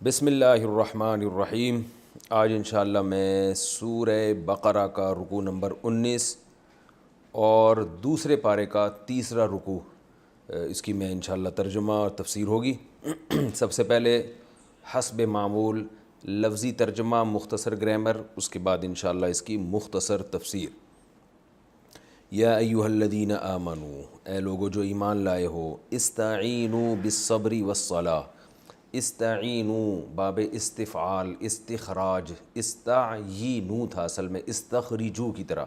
بسم اللہ الرحمن الرحیم۔ آج انشاءاللہ میں سورہ بقرہ کا رکوع نمبر 19 اور دوسرے پارے کا تیسرا رکوع اس کی میں انشاءاللہ ترجمہ اور تفسیر ہوگی۔ سب سے پہلے حسب معمول لفظی ترجمہ، مختصر گرامر، اس کے بعد انشاءاللہ اس کی مختصر تفسیر۔ یا ایھا الذین آمنوا، اے لوگو جو ایمان لائے ہو، استعینوا بالصبر والصلاۃ۔ استعینوا باب استفعال، استخراج، استعینوا تھا اصل میں، استخرجو کی طرح،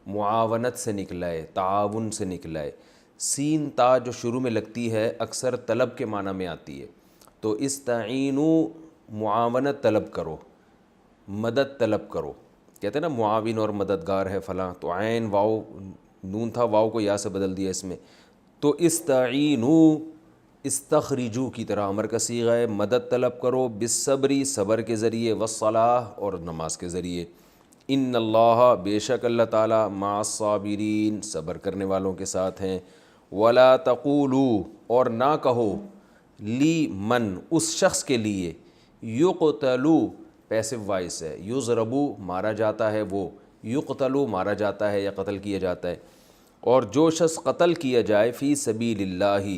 معاونت سے نکلا ہے، تعاون سے نکلا ہے۔ سین تا جو شروع میں لگتی ہے اکثر طلب کے معنی میں آتی ہے، تو استعینوا معاونت طلب کرو، مدد طلب کرو، کہتے ہیں نا معاون اور مددگار ہے فلاں، تو عین واو نون تھا، واو کو یا سے بدل دیا اس میں، تو استعینوا استخرجو کی طرح امر کا صیغہ ہے، مدد طلب کرو، بالصبری صبر کے ذریعے، والصلاۃ اور نماز کے ذریعے۔ ان اللہ بے شک اللہ تعالیٰ مع الصابرین صبر کرنے والوں کے ساتھ ہیں۔ ولا تقولوا اور نہ کہو، لی من اس شخص کے لیے، یقتلو پیسو وائس ہے، یضربو مارا جاتا ہے، وہ یقتلو مارا جاتا ہے یا قتل کیا جاتا ہے، اور جو شخص قتل کیا جائے فی سبیل اللہ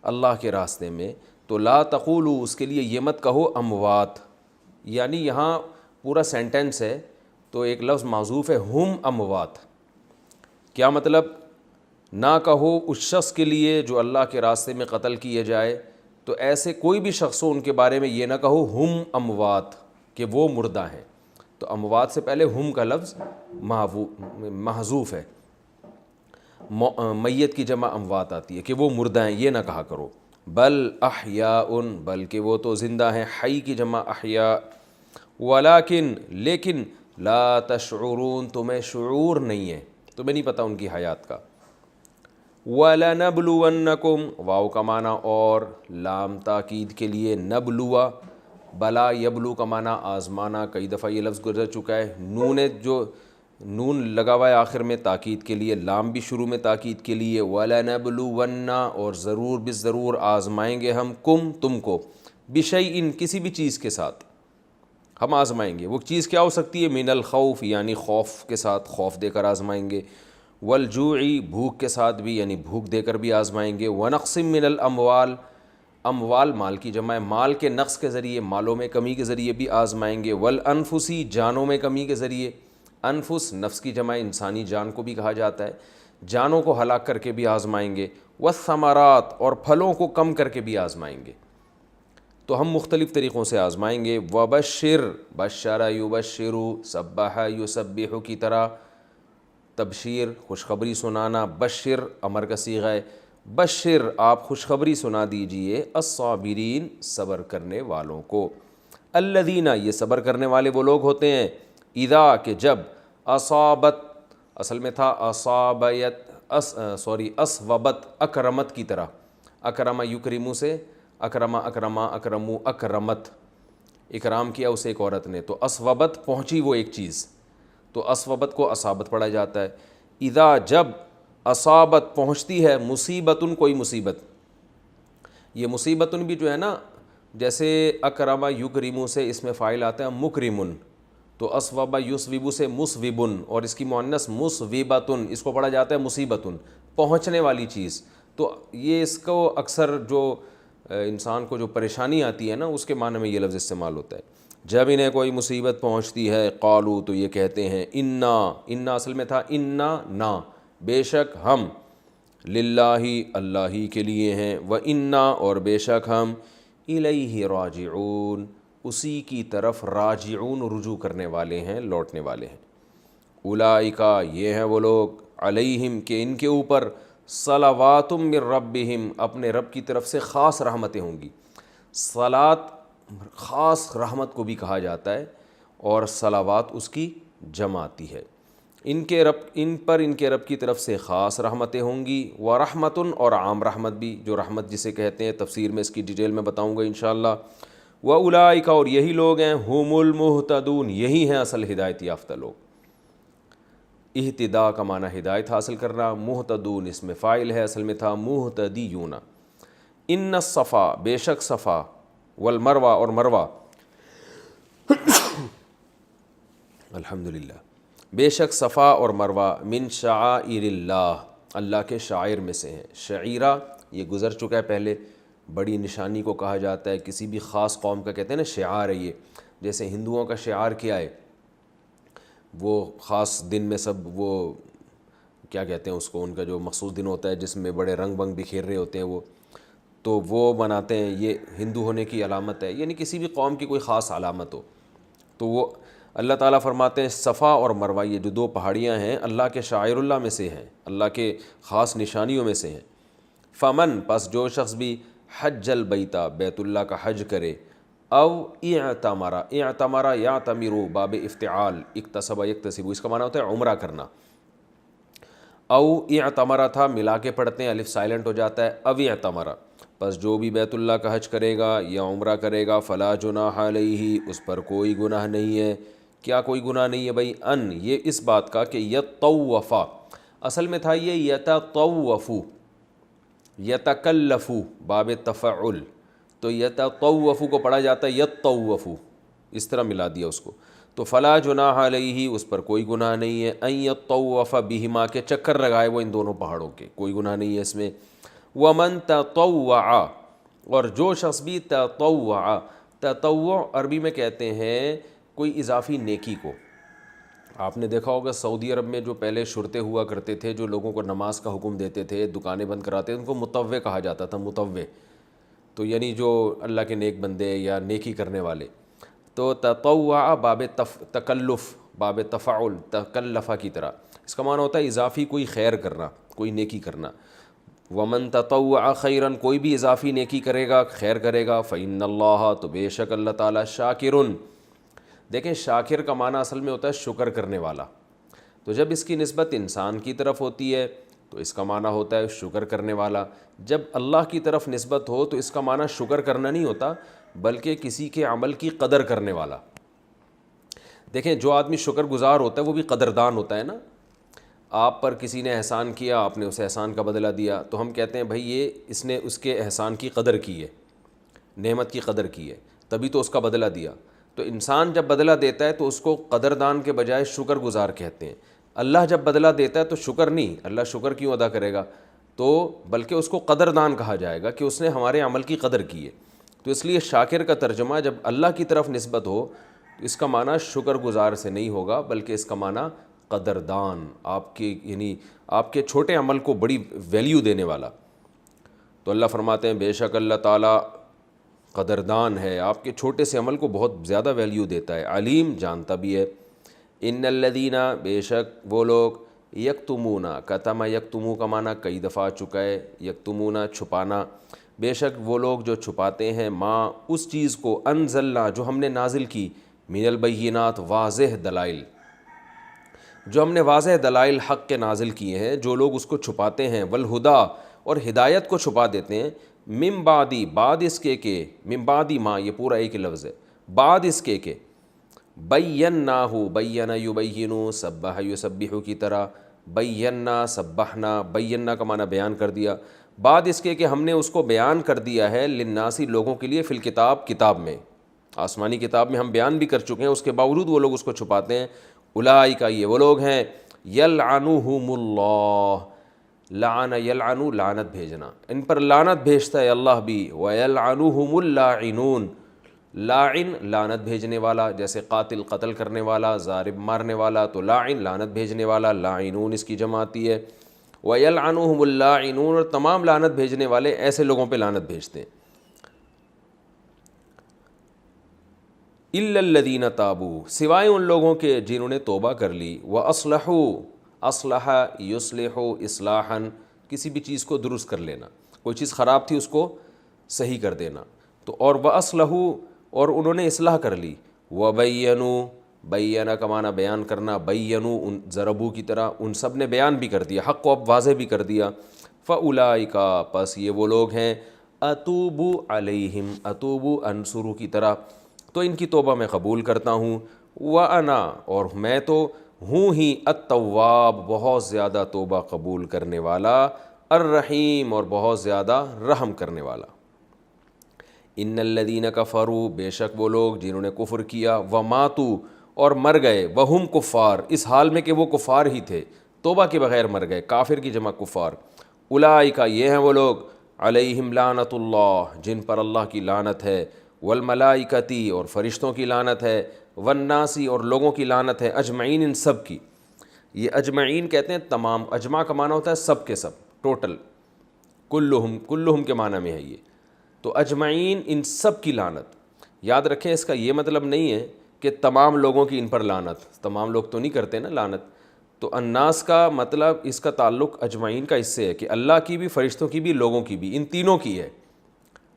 اللہ کے راستے میں، تو لا تقولوا اس کے لیے یہ مت کہو اموات، یعنی یہاں پورا سینٹنس ہے تو ایک لفظ معذوف ہے، ہم اموات۔ کیا مطلب؟ نہ کہو اس شخص کے لیے جو اللہ کے راستے میں قتل کیا جائے، تو ایسے کوئی بھی شخص ہو ان کے بارے میں یہ نہ کہو ہم اموات کہ وہ مردہ ہیں، تو اموات سے پہلے ہم کا لفظ محذوف ہے، میت کی جمع اموات آتی ہے کہ وہ مردہ ہیں، یہ نہ کہا کرو۔ بل احیاء بلکہ وہ تو زندہ ہیں، حی کی جمع احیاء، ولیکن لیکن لا تشعرون تمہیں شعور نہیں ہے، تمہیں نہیں پتہ ان کی حیات کا۔ وَلَنَبْلُوَنَّكُمْ واو کا معنی اور لام تاکید کے لیے، نبلوا بلا یبلو کا معنی آزمانا، کئی دفعہ یہ لفظ گزر چکا ہے، جو نون لگا ہوا ہے آخر میں تاکید کے لیے، لام بھی شروع میں تاکید کے لیے، وَلَنَبْلُوَنَّ اور ضرور بالضرور آزمائیں گے ہم، تم کو، بِشَيْءٍ کسی بھی چیز کے ساتھ ہم آزمائیں گے۔ وہ چیز کیا ہو سکتی ہے؟ من الخوف یعنی خوف کے ساتھ، خوف دے کر آزمائیں گے، والجوع بھوک کے ساتھ بھی یعنی بھوک دے کر بھی آزمائیں گے، ونقص من الاموال اموال مال کی جمع ہے، مال کے نقص کے ذریعے، مالوں میں کمی کے ذریعے بھی آزمائیں گے، والانفسی جانوں میں کمی کے ذریعے، انفس نفس کی جمع انسانی جان کو بھی کہا جاتا ہے، جانوں کو ہلاک کر کے بھی آزمائیں گے، والثمرات اور پھلوں کو کم کر کے بھی آزمائیں گے، تو ہم مختلف طریقوں سے آزمائیں گے۔ وبشر بشر یبشر، سبح یسبح کی طرح، تبشیر خوشخبری سنانا، بشر امر کا صیغہ ہے، بشر آپ خوشخبری سنا دیجئے، الصابرین صبر کرنے والوں کو، الذین یہ صبر کرنے والے وہ لوگ ہوتے ہیں، اذا کہ جب، اصابت اصل میں تھا اسوبت اکرمت کی طرح، اکرم یکرمو سے اکرما اکرمو اکرمت، اکرام کیا اسے ایک عورت نے، تو اسوبت پہنچی وہ ایک چیز، تو اسوبت کو اصابت پڑھا جاتا ہے۔ اذا جب اصابت پہنچتی ہے، مصیبتن کوئی مصیبت، یہ مصیبتن بھی جو ہے نا، جیسے اکرم یکرمو سے اس میں فاعل آتا ہے مکرمن، تو اسوب یسوب سے مسوبن، اور اس کی مؤنث مسوبتن، اس کو پڑھا جاتا ہے مصیبتن، پہنچنے والی چیز، تو یہ اس کو اکثر جو انسان کو جو پریشانی آتی ہے نا، اس کے معنی میں یہ لفظ استعمال ہوتا ہے۔ جب انہیں کوئی مصیبت پہنچتی ہے، قالو تو یہ کہتے ہیں، انا اصل میں تھا انا نا بے شک ہم، للہ اللہ ہی کے لیے ہیں، وَإِنَّا اور بے شک ہم، الیہ راجعون اسی کی طرف راجعون رجوع کرنے والے ہیں، لوٹنے والے ہیں۔ اولئک یہ ہیں وہ لوگ، علیہم کہ ان کے اوپر، صلوات من ربہم اپنے رب کی طرف سے خاص رحمتیں ہوں گی۔ صلاۃ خاص رحمت کو بھی کہا جاتا ہے، اور صلوات اس کی جمع آتی ہے، ان کے رب کی طرف سے خاص رحمتیں ہوں گی، ورحمتن اور عام رحمت بھی، جو رحمت جسے کہتے ہیں تفسیر میں اس کی ڈیٹیل میں بتاؤں گا انشاءاللہ۔ وَأُولَئِكَ اور یہی لوگ ہیں، ہم المہتدون یہی ہیں اصل ہدایت یافتہ لوگ۔ اہتداء کا معنی ہدایت حاصل کرنا، مہتدون اس میں فاعل ہے، اصل میں تھا مہتدیون۔ ان الصفا بے شک صفا والمروہ اور مروہ، الحمدللہ، بے شک صفا اور مروہ من شعائر اللہ، اللہ کے شاعر میں سے ہیں۔ شعیرہ یہ گزر چکا ہے پہلے، بڑی نشانی کو کہا جاتا ہے، کسی بھی خاص قوم کا کہتے ہیں نا شعار ہے یہ، جیسے ہندوؤں کا شعار کیا ہے، وہ خاص دن میں سب وہ کیا کہتے ہیں اس کو، ان کا جو مخصوص دن ہوتا ہے جس میں بڑے رنگ بنگ بکھیر رہے ہوتے ہیں وہ، تو وہ مناتے ہیں، یہ ہندو ہونے کی علامت ہے، یعنی کسی بھی قوم کی کوئی خاص علامت ہو تو وہ اللہ تعالیٰ فرماتے ہیں صفا اور مروہ یہ جو دو پہاڑیاں ہیں اللہ کے شاعر اللہ میں سے ہیں، اللہ کے خاص نشانیوں میں سے ہیں۔ فمن پس جو شخص بھی حج البیتا بیت اللہ کا حج کرے، او اعتمرا یعتمرو باب افتعال، اکتسب یکتسب، اس کا معنی ہوتا ہے عمرہ کرنا، او اعتمرا تھا ملا کے پڑھتے ہیں، الف سائلنٹ ہو جاتا ہے، او اعتمرا، پس جو بھی بیت اللہ کا حج کرے گا یا عمرہ کرے گا، فلا جناح علیہ، اس پر کوئی گناہ نہیں ہے۔ کیا کوئی گناہ نہیں ہے بھائی؟ ان یہ اس بات کا کہ یطوفا، اصل میں تھا یہ یتطوفو، یتکلفو باب تفعل، تو یتطوفو کو پڑھا جاتا ہے یطوفو، اس طرح ملا دیا اس کو، تو فلا جناح علیہ، اس پر کوئی گناہ نہیں ہے، ان یطوف بہما، کے چکر لگائے وہ ان دونوں پہاڑوں کے، کوئی گناہ نہیں ہے اس میں۔ ومن تطوع، اور جو شخص بھی تطوع، تطوع عربی میں کہتے ہیں کوئی اضافی نیکی کو۔ آپ نے دیکھا ہوگا سعودی عرب میں جو پہلے شرطے ہوا کرتے تھے جو لوگوں کو نماز کا حکم دیتے تھے، دکانیں بند کراتے تھے، ان کو مطوع کہا جاتا تھا، مطوع، تو یعنی جو اللہ کے نیک بندے یا نیکی کرنے والے۔ تو تطوع باب تکلف، باب تفعل، تکلفہ کی طرح، اس کا معنی ہوتا ہے اضافی کوئی خیر کرنا، کوئی نیکی کرنا۔ ومن تطوع خیرا، کوئی بھی اضافی نیکی کرے گا، خیر کرے گا، فإن اللہ، تو بے شک اللہ تعالیٰ، شاکرن، دیکھیں شاکر کا معنی اصل میں ہوتا ہے شکر کرنے والا، تو جب اس کی نسبت انسان کی طرف ہوتی ہے تو اس کا معنی ہوتا ہے شکر کرنے والا، جب اللہ کی طرف نسبت ہو تو اس کا معنی شکر کرنا نہیں ہوتا بلکہ کسی کے عمل کی قدر کرنے والا۔ دیکھیں جو آدمی شکر گزار ہوتا ہے وہ بھی قدردان ہوتا ہے نا، آپ پر کسی نے احسان کیا، آپ نے اسے احسان کا بدلہ دیا، تو ہم کہتے ہیں بھائی یہ اس نے اس کے احسان کی قدر کی ہے، نعمت کی قدر کی ہے، تبھی تو اس کا بدلہ دیا۔ تو انسان جب بدلہ دیتا ہے تو اس کو قدردان کے بجائے شکر گزار کہتے ہیں۔ اللہ جب بدلہ دیتا ہے تو شکر نہیں، اللہ شکر کیوں ادا کرے گا، تو بلکہ اس کو قدردان کہا جائے گا کہ اس نے ہمارے عمل کی قدر کی ہے۔ تو اس لیے شاکر کا ترجمہ جب اللہ کی طرف نسبت ہو تو اس کا معنی شکر گزار سے نہیں ہوگا بلکہ اس کا معنی قدردان، آپ کے یعنی آپ کے چھوٹے عمل کو بڑی ویلیو دینے والا۔ تو اللہ فرماتے ہیں بے شک اللہ تعالیٰ قدردان ہے، آپ کے چھوٹے سے عمل کو بہت زیادہ ویلیو دیتا ہے، علیم، جانتا بھی ہے۔ ان الذین، بے شک وہ لوگ، یکتمون، کتم یکتمو کا معنی کئی دفعہ آ چکا ہے، یکتمون چھپانا، بے شک وہ لوگ جو چھپاتے ہیں، ماں اس چیز کو، انزلنا جو ہم نے نازل کی، من البینات واضح دلائل، جو ہم نے واضح دلائل حق کے نازل کیے ہیں، جو لوگ اس کو چھپاتے ہیں، والہدا، اور ہدایت کو چھپا دیتے ہیں، من بعدی، بعد اس کے کہ، من بعدی ماں، یہ پورا ایک لفظ ہے، بعد اس کے کہ، بیناہ، بین یبین، سبح یسبح کی طرح، بینا، سبحنا، بینا کا معنی بیان کر دیا، بعد اس کے کہ ہم نے اس کو بیان کر دیا ہے، للناسی، لوگوں کے لیے، فی الکتاب، کتاب میں، آسمانی کتاب میں ہم بیان بھی کر چکے ہیں، اس کے باوجود وہ لوگ اس کو چھپاتے ہیں۔ اولئک، یہ وہ لوگ ہیں، یلعنہم اللہ، لعن یلعن، لعنت بھیجنا، ان پر لعنت بھیجتا ہے اللہ بھی، ویلعنہم اللاعنون، لاعن لعنت بھیجنے والا، جیسے قاتل قتل کرنے والا، ضارب مارنے والا، تو لاعن لعنت بھیجنے والا، لاعنون اس کی جمع آتی ہے، ویلعنہم اللاعنون، اور تمام لعنت بھیجنے والے ایسے لوگوں پہ لعنت بھیجتے ہیں۔ الا الذین تابوا، سوائے ان لوگوں کے جنہوں نے توبہ کر لی، واصلحوا، اصلح یصلح اصلاحا، کسی بھی چیز کو درست کر لینا، کوئی چیز خراب تھی اس کو صحیح کر دینا، تو اور واصلحوا، اور انہوں نے اصلاح کر لی، وبینوا، بینا کا معنی بیان کرنا، بینوا ضربوا کی طرح، ان سب نے بیان بھی کر دیا، حق کو اب واضح بھی کر دیا، فاولئک، پس یہ وہ لوگ ہیں، اتوب علیہم، اتوب انصروا کی طرح، تو ان کی توبہ میں قبول کرتا ہوں، وَأَنَا، اور میں تو ہوں ہی، التواب، بہت زیادہ توبہ قبول کرنے والا، الرحیم، اور بہت زیادہ رحم کرنے والا۔ ان الذین کفروا، بے شک وہ لوگ جنہوں نے کفر کیا، وماتوا، اور مر گئے، وہم کفار، اس حال میں کہ وہ کفار ہی تھے، توبہ کے بغیر مر گئے، کافر کی جمع کفار، اولئک، یہ ہیں وہ لوگ، علیہم لعنت اللہ، جن پر اللہ کی لعنت ہے، والملائکتی، اور فرشتوں کی لعنت ہے، والناسی، اور لوگوں کی لعنت ہے، اجمعین، ان سب کی۔ یہ اجمعین کہتے ہیں تمام، اجمع کا معنی ہوتا ہے سب کے سب، ٹوٹل، کلہم، کلہم کے معنی میں ہے یہ، تو اجمعین، ان سب کی لعنت۔ یاد رکھیں اس کا یہ مطلب نہیں ہے کہ تمام لوگوں کی ان پر لعنت، تمام لوگ تو نہیں کرتے نا لعنت، تو الناس کا مطلب اس کا تعلق اجمعین کا اس سے ہے کہ اللہ کی بھی، فرشتوں کی بھی، لوگوں کی بھی، ان تینوں کی ہے۔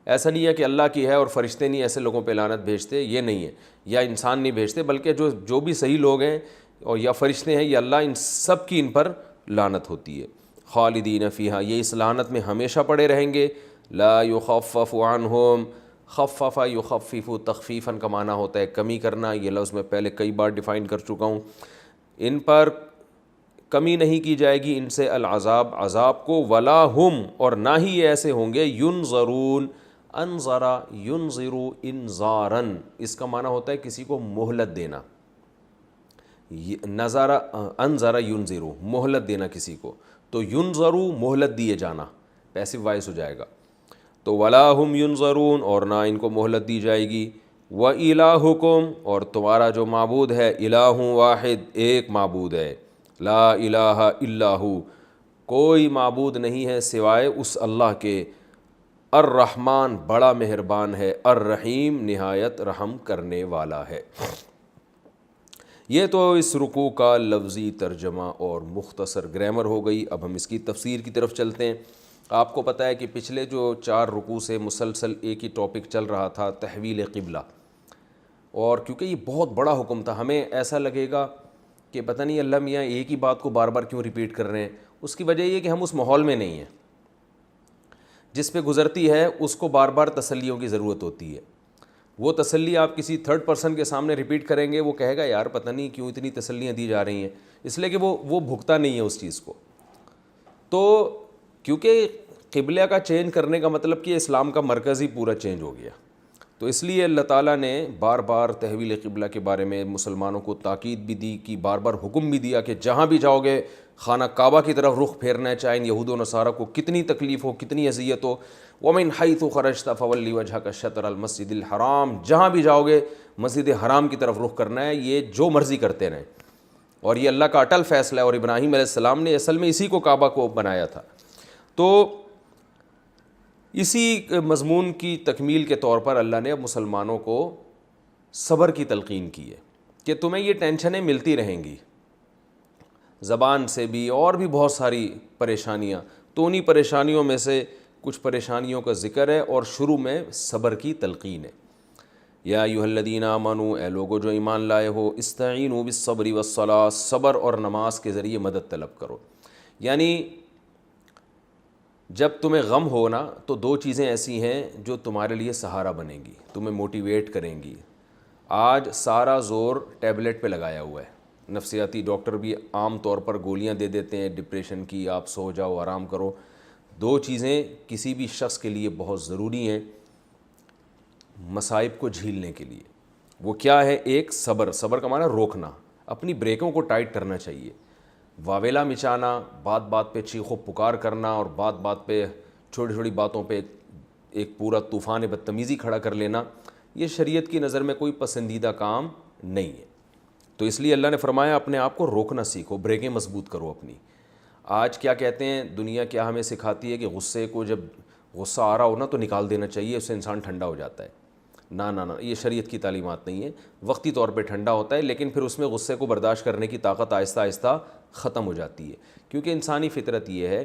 ایسا نہیں ہے کہ اللہ کی ہے اور فرشتے نہیں ایسے لوگوں پہ لعنت بھیجتے، یہ نہیں ہے، یا انسان نہیں بھیجتے، بلکہ جو بھی صحیح لوگ ہیں اور یا فرشتے ہیں یا اللہ، ان سب کی ان پر لعنت ہوتی ہے۔ خالدین فیہا، یہ اس لعنت میں ہمیشہ پڑے رہیں گے۔ لا یخفف عنہم، خفف یخفف، تخفیفاً کا معنی ہوتا ہے کمی کرنا، یہ لفظ میں پہلے کئی بار ڈیفائن کر چکا ہوں۔ ان پر کمی نہیں کی جائے گی ان سے العذاب، عذاب کو، ولا ہم، اور نہ ہی یہ ایسے ہوں گے، ینظرون، انظرا ینظر انذاراً، اس کا معنی ہوتا ہے کسی کو مہلت دینا، نظر، انظر ینظر، مہلت دینا کسی کو، تو ینظر، مہلت دیے جانا، پیسو وائس ہو جائے گا، تو ولا ہم ینظرون، اور نہ ان کو مہلت دی جائے گی۔ وَإِلَٰهُكُمْ، اور تمہارا جو معبود ہے، الہ واحد، ایک معبود ہے، لا الہ الا ہو، کوئی معبود نہیں ہے سوائے اس اللہ کے، الرحمن، بڑا مہربان ہے، الرحیم، نہایت رحم کرنے والا ہے۔ یہ تو اس رکوع کا لفظی ترجمہ اور مختصر گرامر ہو گئی۔ اب ہم اس کی تفسیر کی طرف چلتے ہیں۔ آپ کو پتہ ہے کہ پچھلے جو 4 رکوع سے مسلسل ایک ہی ٹاپک چل رہا تھا، تحویل قبلہ، اور کیونکہ یہ بہت بڑا حکم تھا، ہمیں ایسا لگے گا کہ پتہ نہیں اللہ میاں ایک ہی بات کو بار بار کیوں ریپیٹ کر رہے ہیں۔ اس کی وجہ یہ کہ ہم اس ماحول میں نہیں ہیں، جس پہ گزرتی ہے اس کو بار بار تسلیوں کی ضرورت ہوتی ہے۔ وہ تسلی آپ کسی تھرڈ پرسن کے سامنے ریپیٹ کریں گے، وہ کہے گا یار پتہ نہیں کیوں اتنی تسلیاں دی جا رہی ہیں، اس لیے کہ وہ بھگتا نہیں ہے اس چیز کو۔ تو کیونکہ قبلہ کا چینج کرنے کا مطلب کہ اسلام کا مرکز ہی پورا چینج ہو گیا، تو اس لیے اللہ تعالیٰ نے بار بار تحویل قبلہ کے بارے میں مسلمانوں کو تاکید بھی دی کہ بار بار حکم بھی دیا کہ جہاں بھی جاؤ گے خانہ کعبہ کی طرف رخ پھیرنا ہے، چاہے یہود و نصارہ کو کتنی تکلیف ہو، کتنی اذیت ہو۔ وَمِنْ حَيْثُ خَرَجْتَ فَوَلِّ وَجْهَكَ شَطْرَ الْمَسْجِدِ الْحَرَامِ، جہاں بھی جاؤ گے مسجد حرام کی طرف رخ کرنا ہے، یہ جو مرضی کرتے رہیں، اور یہ اللہ کا اٹل فیصلہ ہے، اور ابراہیم علیہ السلام نے اصل میں اسی کو کعبہ کو بنایا تھا۔ تو اسی مضمون کی تکمیل کے طور پر اللہ نے اب مسلمانوں کو صبر کی تلقین کی ہے کہ تمہیں یہ ٹینشنیں ملتی رہیں گی، زبان سے بھی اور بھی بہت ساری پریشانیاں، تو انہی پریشانیوں میں سے کچھ پریشانیوں کا ذکر ہے، اور شروع میں صبر کی تلقین ہے۔ یا ایھا الذین آمنوا، اے لوگو جو ایمان لائے ہو، استعینوا بالصبر والصلاۃ، صبر اور نماز کے ذریعے مدد طلب کرو۔ یعنی جب تمہیں غم ہو نا تو 2 چیزیں ایسی ہیں جو تمہارے لیے سہارا بنیں گی، تمہیں موٹیویٹ کریں گی۔ آج سارا زور ٹیبلٹ پہ لگایا ہوا ہے، نفسیاتی ڈاکٹر بھی عام طور پر گولیاں دے دیتے ہیں ڈپریشن کی، آپ سو جاؤ، آرام کرو۔ 2 چیزیں کسی بھی شخص کے لیے بہت ضروری ہیں مصائب کو جھیلنے کے لیے۔ وہ کیا ہے؟ ایک صبر، صبر کا معنی روکنا، اپنی بریکوں کو ٹائٹ کرنا چاہیے۔ واویلا مچانا، بات بات پہ چیخ و پکار کرنا، اور بات بات پہ چھوٹی چھوٹی باتوں پہ ایک پورا طوفان بدتمیزی کھڑا کر لینا، یہ شریعت کی نظر میں کوئی پسندیدہ کام نہیں ہے۔ تو اس لیے اللہ نے فرمایا اپنے آپ کو روکنا سیکھو، بریکیں مضبوط کرو اپنی۔ آج کیا کہتے ہیں دنیا، کیا ہمیں سکھاتی ہے کہ غصے کو، جب غصہ آ رہا ہو نا تو نکال دینا چاہیے، اس سے انسان ٹھنڈا ہو جاتا ہے۔ نہ نہ نہ، یہ شریعت کی تعلیمات نہیں ہے۔ وقتی طور پہ ٹھنڈا ہوتا ہے، لیکن پھر اس میں غصے کو برداشت کرنے کی طاقت آہستہ آہستہ ختم ہو جاتی ہے، کیونکہ انسانی فطرت یہ ہے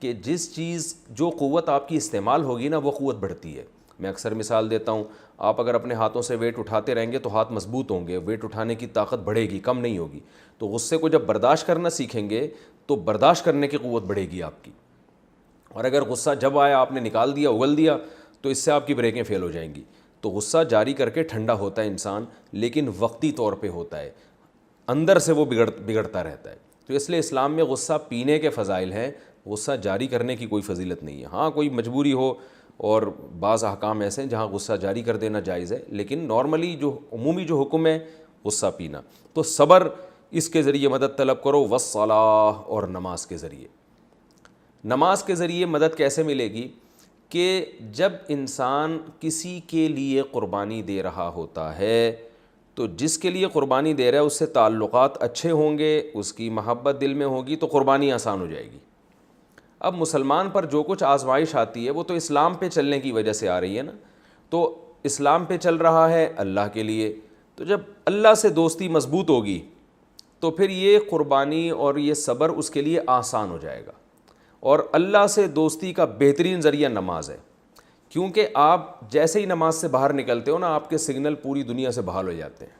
کہ جس چیز، جو قوت آپ کی استعمال ہوگی نا، وہ قوت بڑھتی ہے۔ میں اکثر مثال دیتا ہوں، آپ اگر اپنے ہاتھوں سے ویٹ اٹھاتے رہیں گے تو ہاتھ مضبوط ہوں گے، ویٹ اٹھانے کی طاقت بڑھے گی، کم نہیں ہوگی۔ تو غصے کو جب برداشت کرنا سیکھیں گے تو برداشت کرنے کی قوت بڑھے گی آپ کی، اور اگر غصہ جب آیا آپ نے نکال دیا، اگل دیا، تو اس سے آپ کی بریکیں فیل ہو جائیں گی۔ تو غصہ جاری کر کے ٹھنڈا ہوتا ہے انسان، لیکن وقتی طور پہ ہوتا ہے، اندر سے وہ بگڑتا رہتا ہے۔ تو اس لیے اسلام میں غصہ پینے کے فضائل ہیں، غصہ جاری کرنے کی کوئی فضیلت نہیں ہے۔ ہاں کوئی مجبوری ہو، اور بعض احکام ایسے ہیں جہاں غصہ جاری کر دینا جائز ہے، لیکن نارملی جو عمومی جو حکم ہے غصہ پینا. تو صبر اس کے ذریعے مدد طلب کرو، والصلاۃ، اور نماز کے ذریعے. نماز کے ذریعے مدد کیسے ملے گی کہ جب انسان کسی کے لیے قربانی دے رہا ہوتا ہے تو جس کے لیے قربانی دے رہا ہے اس سے تعلقات اچھے ہوں گے، اس کی محبت دل میں ہوگی تو قربانی آسان ہو جائے گی. اب مسلمان پر جو کچھ آزمائش آتی ہے وہ تو اسلام پہ چلنے کی وجہ سے آ رہی ہے نا. تو اسلام پہ چل رہا ہے اللہ کے لیے، تو جب اللہ سے دوستی مضبوط ہوگی تو پھر یہ قربانی اور یہ صبر اس کے لیے آسان ہو جائے گا. اور اللہ سے دوستی کا بہترین ذریعہ نماز ہے، کیونکہ آپ جیسے ہی نماز سے باہر نکلتے ہو نا آپ کے سگنل پوری دنیا سے بحال ہو جاتے ہیں.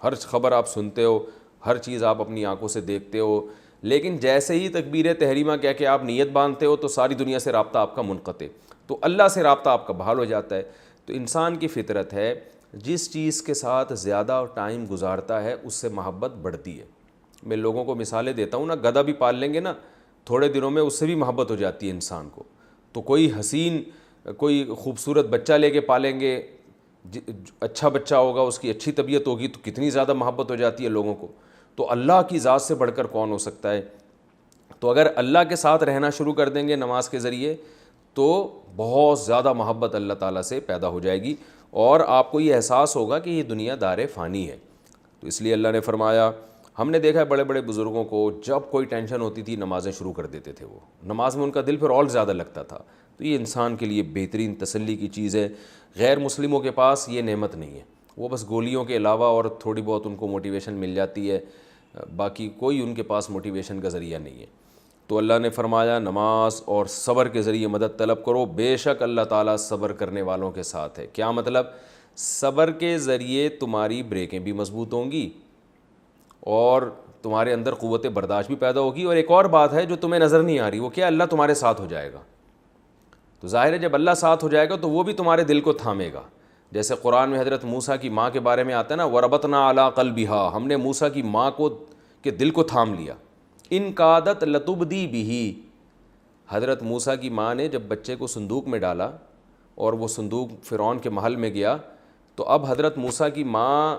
ہر خبر آپ سنتے ہو، ہر چیز آپ اپنی آنکھوں سے دیکھتے ہو، لیکن جیسے ہی تکبیر تحریمہ کہہ کے آپ نیت باندھتے ہو تو ساری دنیا سے رابطہ آپ کا منقطع، تو اللہ سے رابطہ آپ کا بحال ہو جاتا ہے. تو انسان کی فطرت ہے جس چیز کے ساتھ زیادہ ٹائم گزارتا ہے اس سے محبت بڑھتی ہے. میں لوگوں کو مثالیں دیتا ہوں نا، گدھا بھی پال لیں گے نا تھوڑے دنوں میں اس سے بھی محبت ہو جاتی ہے انسان کو. تو کوئی حسین کوئی خوبصورت بچہ لے کے پالیں گے، اچھا بچہ ہوگا، اس کی اچھی طبیعت ہوگی تو کتنی زیادہ محبت ہو جاتی ہے لوگوں کو. تو اللہ کی ذات سے بڑھ کر کون ہو سکتا ہے. تو اگر اللہ کے ساتھ رہنا شروع کر دیں گے نماز کے ذریعے تو بہت زیادہ محبت اللہ تعالیٰ سے پیدا ہو جائے گی، اور آپ کو یہ احساس ہوگا کہ یہ دنیا دار فانی ہے. تو اس لیے اللہ نے فرمایا، ہم نے دیکھا ہے بڑے بڑے بزرگوں کو جب کوئی ٹینشن ہوتی تھی نمازیں شروع کر دیتے تھے، وہ نماز میں ان کا دل پھر اور زیادہ لگتا تھا. تو یہ انسان کے لیے بہترین تسلی کی چیز ہے. غیر مسلموں کے پاس یہ نعمت نہیں ہے، وہ بس گولیوں کے علاوہ اور تھوڑی بہت ان کو موٹیویشن مل جاتی ہے، باقی کوئی ان کے پاس موٹیویشن کا ذریعہ نہیں ہے. تو اللہ نے فرمایا نماز اور صبر کے ذریعے مدد طلب کرو، بے شک اللہ تعالیٰ صبر کرنے والوں کے ساتھ ہے. کیا مطلب؟ صبر کے ذریعے تمہاری بریکیں بھی مضبوط ہوں گی اور تمہارے اندر قوت برداشت بھی پیدا ہوگی. اور ایک اور بات ہے جو تمہیں نظر نہیں آ رہی، وہ کیا؟ اللہ تمہارے ساتھ ہو جائے گا. تو ظاہر ہے جب اللہ ساتھ ہو جائے گا تو وہ بھی تمہارے دل کو تھامے گا. جیسے قرآن میں حضرت موسیٰ کی ماں کے بارے میں آتا ہے نا، وَرَبَطْنَا عَلَىٰ قَلْبِهَا، ہم نے موسیٰ کی ماں کو کے دل کو تھام لیا. ان کادت لتبدی بہ، حضرت موسیٰ کی ماں نے جب بچے کو صندوق میں ڈالا اور وہ صندوق فرعون کے محل میں گیا تو اب حضرت موسیٰ کی ماں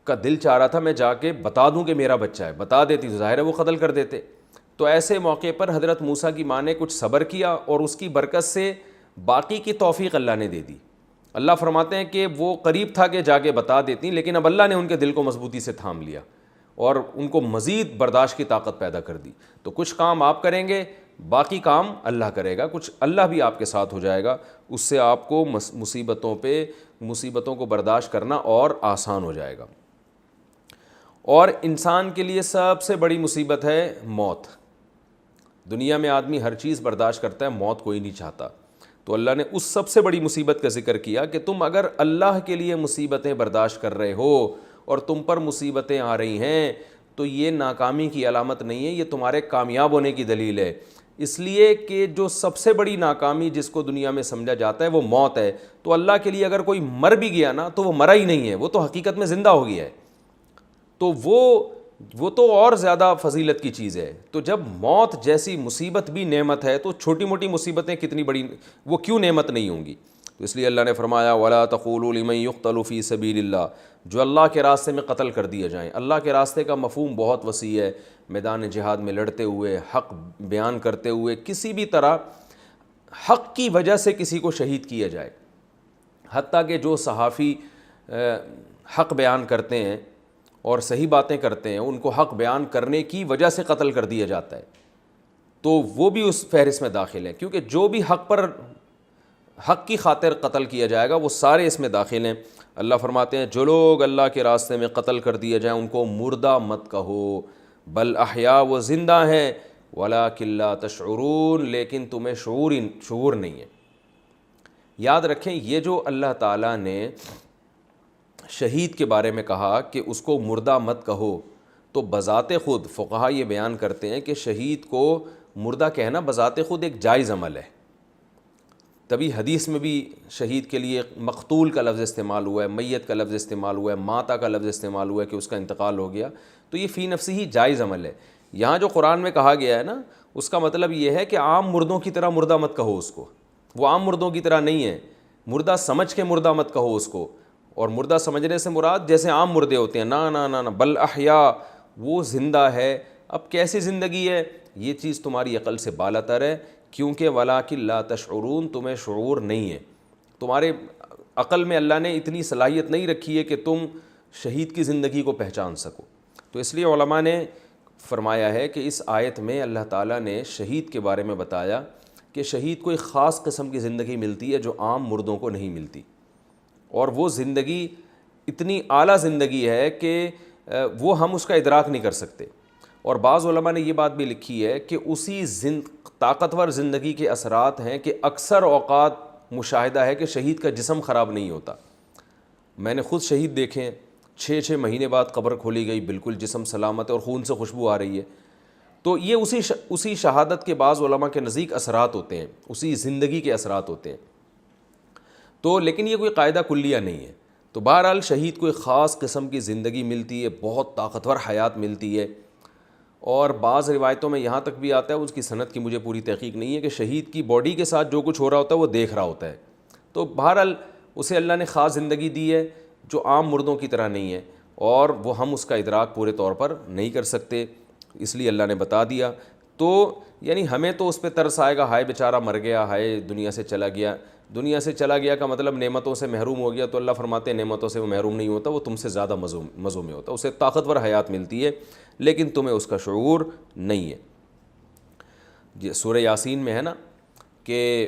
کا دل چاہ رہا تھا میں جا کے بتا دوں کہ میرا بچہ ہے، بتا دیتی تو ظاہر ہے وہ قتل کر دیتے. تو ایسے موقع پر حضرت موسیٰ کی ماں نے کچھ صبر کیا اور اس کی برکت سے باقی کی توفیق اللہ نے دے دی. اللہ فرماتے ہیں کہ وہ قریب تھا کہ جا کے بتا دیتی، لیکن اب اللہ نے ان کے دل کو مضبوطی سے تھام لیا اور ان کو مزید برداشت کی طاقت پیدا کر دی. تو کچھ کام آپ کریں گے، باقی کام اللہ کرے گا، کچھ اللہ بھی آپ کے ساتھ ہو جائے گا. اس سے آپ کو مصیبتوں کو برداشت کرنا اور آسان ہو جائے گا. اور انسان کے لیے سب سے بڑی مصیبت ہے موت. دنیا میں آدمی ہر چیز برداشت کرتا ہے، موت کوئی نہیں چاہتا. تو اللہ نے اس سب سے بڑی مصیبت کا ذکر کیا کہ تم اگر اللہ کے لیے مصیبتیں برداشت کر رہے ہو اور تم پر مصیبتیں آ رہی ہیں تو یہ ناکامی کی علامت نہیں ہے، یہ تمہارے کامیاب ہونے کی دلیل ہے. اس لیے کہ جو سب سے بڑی ناکامی جس کو دنیا میں سمجھا جاتا ہے وہ موت ہے. تو اللہ کے لیے اگر کوئی مر بھی گیا نا تو وہ مرا ہی نہیں ہے، وہ تو حقیقت میں زندہ ہو گیا ہے. تو وہ تو اور زیادہ فضیلت کی چیز ہے. تو جب موت جیسی مصیبت بھی نعمت ہے تو چھوٹی موٹی مصیبتیں کتنی بڑی وہ کیوں نعمت نہیں ہوں گی. تو اس لیے اللہ نے فرمایا وَلَا تَقُولُوا لِمَن يُقْتَلُ فِي سَبِيلِ اللَّهِ، جو اللہ کے راستے میں قتل کر دیے جائیں. اللہ کے راستے کا مفہوم بہت وسیع ہے. میدان جہاد میں لڑتے ہوئے، حق بیان کرتے ہوئے، کسی بھی طرح حق کی وجہ سے کسی کو شہید کیا جائے. حتیٰ کہ جو صحافی حق بیان کرتے ہیں اور صحیح باتیں کرتے ہیں ان کو حق بیان کرنے کی وجہ سے قتل کر دیا جاتا ہے، تو وہ بھی اس فہرست میں داخل ہیں. کیونکہ جو بھی حق کی خاطر قتل کیا جائے گا وہ سارے اس میں داخل ہیں. اللہ فرماتے ہیں جو لوگ اللہ کے راستے میں قتل کر دیے جائیں ان کو مردہ مت کہو، بل احیاء، وہ زندہ ہیں، وَلَٰكِن لَا تَشْعُرُونَ، لیکن تمہیں شعور نہیں ہے. یاد رکھیں یہ جو اللہ تعالیٰ نے شہید کے بارے میں کہا کہ اس کو مردہ مت کہو، تو بذات خود فقہا یہ بیان کرتے ہیں کہ شہید کو مردہ کہنا بذات خود ایک جائز عمل ہے. تبھی حدیث میں بھی شہید کے لیے مقتول کا لفظ استعمال ہوا ہے، میت کا لفظ استعمال ہوا ہے، ماتا کا لفظ استعمال ہوا ہے کہ اس کا انتقال ہو گیا. تو یہ فی نفسی ہی جائز عمل ہے. یہاں جو قرآن میں کہا گیا ہے نا اس کا مطلب یہ ہے کہ عام مردوں کی طرح مردہ مت کہو اس کو. وہ عام مردوں کی طرح نہیں ہے. مردہ سمجھ کے مردہ مت کہو اس کو, اور مردہ سمجھنے سے مراد جیسے عام مردے ہوتے ہیں, نا نا نا نا, بل احیا, وہ زندہ ہے. اب کیسی زندگی ہے, یہ چیز تمہاری عقل سے بالا تر ہے, کیونکہ ولاکن لا تشعرون, تمہیں شعور نہیں ہے, تمہارے عقل میں اللہ نے اتنی صلاحیت نہیں رکھی ہے کہ تم شہید کی زندگی کو پہچان سکو. تو اس لیے علماء نے فرمایا ہے کہ اس آیت میں اللہ تعالیٰ نے شہید کے بارے میں بتایا کہ شہید کو ایک خاص قسم کی زندگی ملتی ہے جو عام مردوں کو نہیں ملتی, اور وہ زندگی اتنی اعلیٰ زندگی ہے کہ وہ ہم اس کا ادراک نہیں کر سکتے. اور بعض علماء نے یہ بات بھی لکھی ہے کہ اسی طاقتور زندگی کے اثرات ہیں کہ اکثر اوقات مشاہدہ ہے کہ شہید کا جسم خراب نہیں ہوتا. میں نے خود شہید دیکھے, 6 مہینے بعد قبر کھولی گئی, بالکل جسم سلامت ہے اور خون سے خوشبو آ رہی ہے. تو یہ اسی شہادت کے بعض علماء کے نزدیک اثرات ہوتے ہیں, اسی زندگی کے اثرات ہوتے ہیں. تو لیکن یہ کوئی قاعدہ کلیہ نہیں ہے. تو بہرحال شہید کو ایک خاص قسم کی زندگی ملتی ہے, بہت طاقتور حیات ملتی ہے. اور بعض روایتوں میں یہاں تک بھی آتا ہے, اس کی سند کی مجھے پوری تحقیق نہیں ہے, کہ شہید کی باڈی کے ساتھ جو کچھ ہو رہا ہوتا ہے وہ دیکھ رہا ہوتا ہے. تو بہرحال اسے اللہ نے خاص زندگی دی ہے جو عام مردوں کی طرح نہیں ہے, اور وہ ہم اس کا ادراک پورے طور پر نہیں کر سکتے, اس لیے اللہ نے بتا دیا. تو یعنی ہمیں تو اس پہ ترس آئے گا, ہائے بیچارہ مر گیا, ہائے دنیا سے چلا گیا. دنیا سے چلا گیا کا مطلب نعمتوں سے محروم ہو گیا, تو اللہ فرماتے ہیں نعمتوں سے وہ محروم نہیں ہوتا, وہ تم سے زیادہ مزوں میں ہوتا, اسے طاقتور حیات ملتی ہے, لیکن تمہیں اس کا شعور نہیں ہے. یہ سورہ یاسین میں ہے نا کہ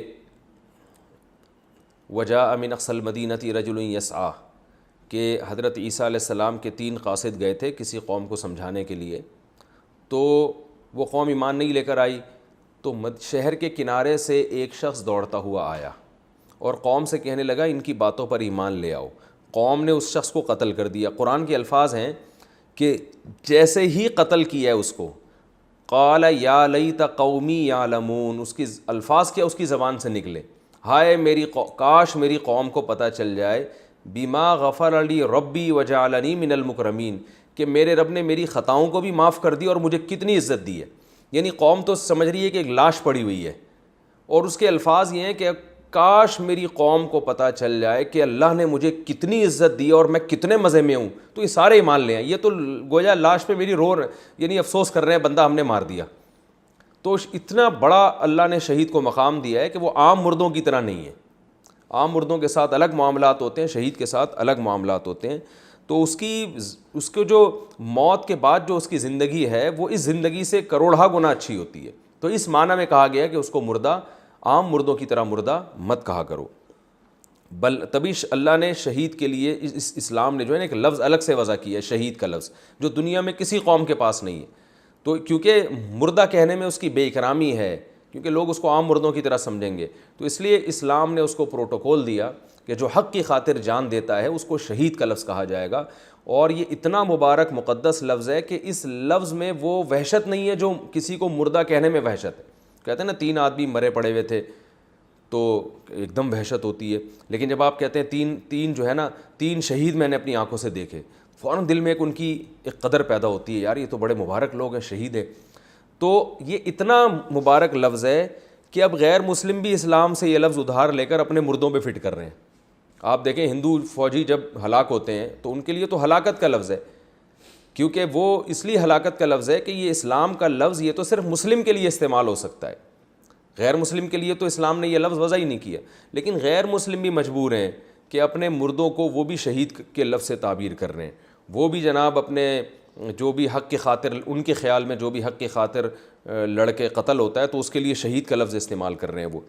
وجاء من اقصى المدینة رجل یسعیٰ, کہ حضرت عیسیٰ علیہ السلام کے 3 قاصد گئے تھے کسی قوم کو سمجھانے کے لیے. تو وہ قوم ایمان نہیں لے کر آئی, تو شہر کے کنارے سے ایک شخص دوڑتا ہوا آیا اور قوم سے کہنے لگا ان کی باتوں پر ایمان لے آؤ. قوم نے اس شخص کو قتل کر دیا. قرآن کے الفاظ ہیں کہ جیسے ہی قتل کیا ہے اس کو, قال یا لیت قومی یعلمون, اس کی الفاظ کیا اس کی زبان سے نکلے, ہائے کاش میری قوم کو پتہ چل جائے, بما غفر لی ربی وجعلنی من المکرمین, کہ میرے رب نے میری خطاؤں کو بھی معاف کر دی اور مجھے کتنی عزت دی ہے. یعنی قوم تو سمجھ رہی ہے کہ ایک لاش پڑی ہوئی ہے, اور اس کے الفاظ یہ ہیں کہ کاش میری قوم کو پتہ چل جائے کہ اللہ نے مجھے کتنی عزت دی اور میں کتنے مزے میں ہوں, تو یہ سارے ایمان لے آئیں. یہ تو گویا لاش پہ میری یعنی افسوس کر رہے ہیں بندہ ہم نے مار دیا. تو اتنا بڑا اللہ نے شہید کو مقام دیا ہے کہ وہ عام مردوں کی طرح نہیں ہے. عام مردوں کے ساتھ الگ معاملات ہوتے ہیں, شہید کے ساتھ الگ معاملات ہوتے ہیں. تو اس کو جو موت کے بعد جو اس کی زندگی ہے وہ اس زندگی سے کروڑہ گنا اچھی ہوتی ہے. تو اس معنی میں کہا گیا کہ اس کو مردہ عام مردوں کی طرح مردہ مت کہا کرو. تبھی اللہ نے شہید کے لیے اسلام نے جو ہے نا ایک لفظ الگ سے وضع کیا ہے, شہید کا لفظ, جو دنیا میں کسی قوم کے پاس نہیں ہے. تو کیونکہ مردہ کہنے میں اس کی بے اکرامی ہے, کیونکہ لوگ اس کو عام مردوں کی طرح سمجھیں گے, تو اس لیے اسلام نے اس کو پروٹوکول دیا کہ جو حق کی خاطر جان دیتا ہے اس کو شہید کا لفظ کہا جائے گا. اور یہ اتنا مبارک مقدس لفظ ہے کہ اس لفظ میں وہ وحشت نہیں ہے جو کسی کو مردہ کہنے میں وحشت ہے. کہتے ہیں نا 3 آدمی مرے پڑے ہوئے تھے تو ایک دم وحشت ہوتی ہے, لیکن جب آپ کہتے ہیں تین جو ہے نا 3 شہید میں نے اپنی آنکھوں سے دیکھے, فوراً دل میں ان کی ایک قدر پیدا ہوتی ہے, یار یہ تو بڑے مبارک لوگ ہیں, شہید ہیں. تو یہ اتنا مبارک لفظ ہے کہ اب غیر مسلم بھی اسلام سے یہ لفظ ادھار لے کر اپنے مردوں پہ فٹ کر رہے ہیں. آپ دیکھیں ہندو فوجی جب ہلاک ہوتے ہیں تو ان کے لیے تو ہلاکت کا لفظ ہے, کیونکہ وہ اس لیے ہلاکت کا لفظ ہے کہ یہ اسلام کا لفظ یہ تو صرف مسلم کے لیے استعمال ہو سکتا ہے, غیر مسلم کے لیے تو اسلام نے یہ لفظ وضع ہی نہیں کیا. لیکن غیر مسلم بھی مجبور ہیں کہ اپنے مردوں کو وہ بھی شہید کے لفظ سے تعبیر کر رہے ہیں, وہ بھی جناب اپنے جو بھی حق کی خاطر, ان کے خیال میں جو بھی حق کی خاطر لڑکے قتل ہوتا ہے تو اس کے لیے شہید کا لفظ استعمال کر رہے ہیں وہ.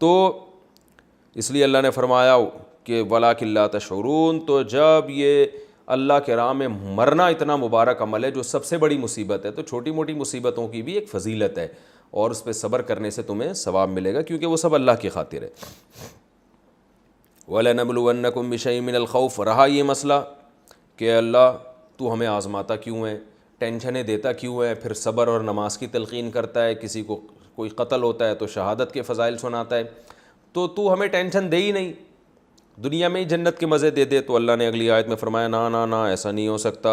تو اس لیے اللہ نے فرمایا کہ وَلَٰكِن لَا تَشْعُرُونَ, تو جب یہ اللہ کے راہ میں مرنا اتنا مبارک عمل ہے جو سب سے بڑی مصیبت ہے, تو چھوٹی موٹی مصیبتوں کی بھی ایک فضیلت ہے اور اس پہ صبر کرنے سے تمہیں ثواب ملے گا, کیونکہ وہ سب اللہ کی خاطر ہے. وَلَنَبْلُوَنَّكُمْ بِشَيْءٍ مِّنَ الْخَوْفِ, رہا یہ مسئلہ کہ اللہ تو ہمیں آزماتا کیوں ہے, ٹینشنیں دیتا کیوں ہے, پھر صبر اور نماز کی تلقین کرتا ہے, کسی کو کوئی قتل ہوتا ہے تو شہادت کے فضائل سناتا ہے, تو ہمیں ٹینشن دے ہی نہیں, دنیا میں ہی جنت کے مزے دے دے. تو اللہ نے اگلی آیت میں فرمایا نا ایسا نہیں ہو سکتا.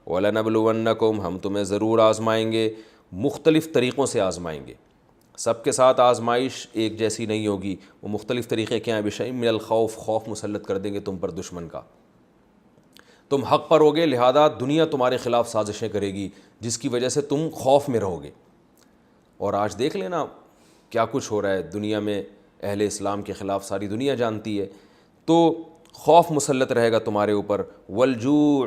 وَلَنَبْلُوَنَّكُمْ, ہم تمہیں ضرور آزمائیں گے, مختلف طریقوں سے آزمائیں گے. سب کے ساتھ آزمائش ایک جیسی نہیں ہوگی، وہ مختلف طریقے کے ہیں. بشیء من الخوف، خوف مسلط کر دیں گے تم پر دشمن کا. تم حق پر ہوگے، لہذا دنیا تمہارے خلاف سازشیں کرے گی جس کی وجہ سے تم خوف میں رہو گے. اور آج دیکھ لینا کیا کچھ ہو رہا ہے دنیا میں، اہل اسلام کے خلاف ساری دنیا جانتی ہے. تو خوف مسلط رہے گا تمہارے اوپر. والجوع،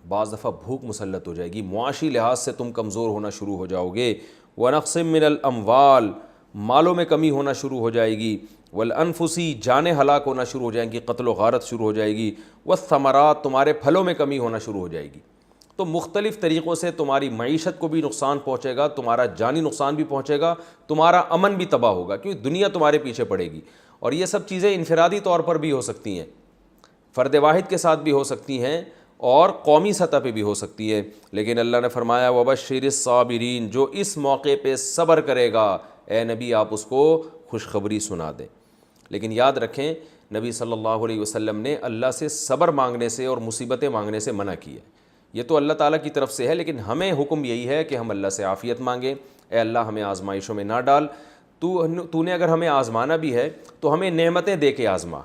بعض دفعہ بھوک مسلط ہو جائے گی، معاشی لحاظ سے تم کمزور ہونا شروع ہو جاؤ گے. ونقص من الاموال، مالوں میں کمی ہونا شروع ہو جائے گی. والانفسی، جانیں ہلاک ہونا شروع ہو جائیں گی، قتل و غارت شروع ہو جائے گی. والثمرات، تمہارے پھلوں میں کمی ہونا شروع ہو جائے گی. تو مختلف طریقوں سے تمہاری معیشت کو بھی نقصان پہنچے گا، تمہارا جانی نقصان بھی پہنچے گا، تمہارا امن بھی تباہ ہوگا، کیونکہ دنیا تمہارے پیچھے پڑے گی. اور یہ سب چیزیں انفرادی طور پر بھی ہو سکتی ہیں، فرد واحد کے ساتھ بھی ہو سکتی ہیں، اور قومی سطح پہ بھی ہو سکتی ہے. لیکن اللہ نے فرمایا وبشر الصابرین، جو اس موقع پہ صبر کرے گا اے نبی آپ اس کو خوشخبری سنا دیں. لیکن یاد رکھیں نبی صلی اللہ علیہ وسلم نے اللہ سے صبر مانگنے سے اور مصیبتیں مانگنے سے منع کیا. یہ تو اللہ تعالیٰ کی طرف سے ہے، لیکن ہمیں حکم یہی ہے کہ ہم اللہ سے عافیت مانگیں. اے اللہ ہمیں آزمائشوں میں نہ ڈال، تو نے اگر ہمیں آزمانا بھی ہے تو ہمیں نعمتیں دے کے آزما،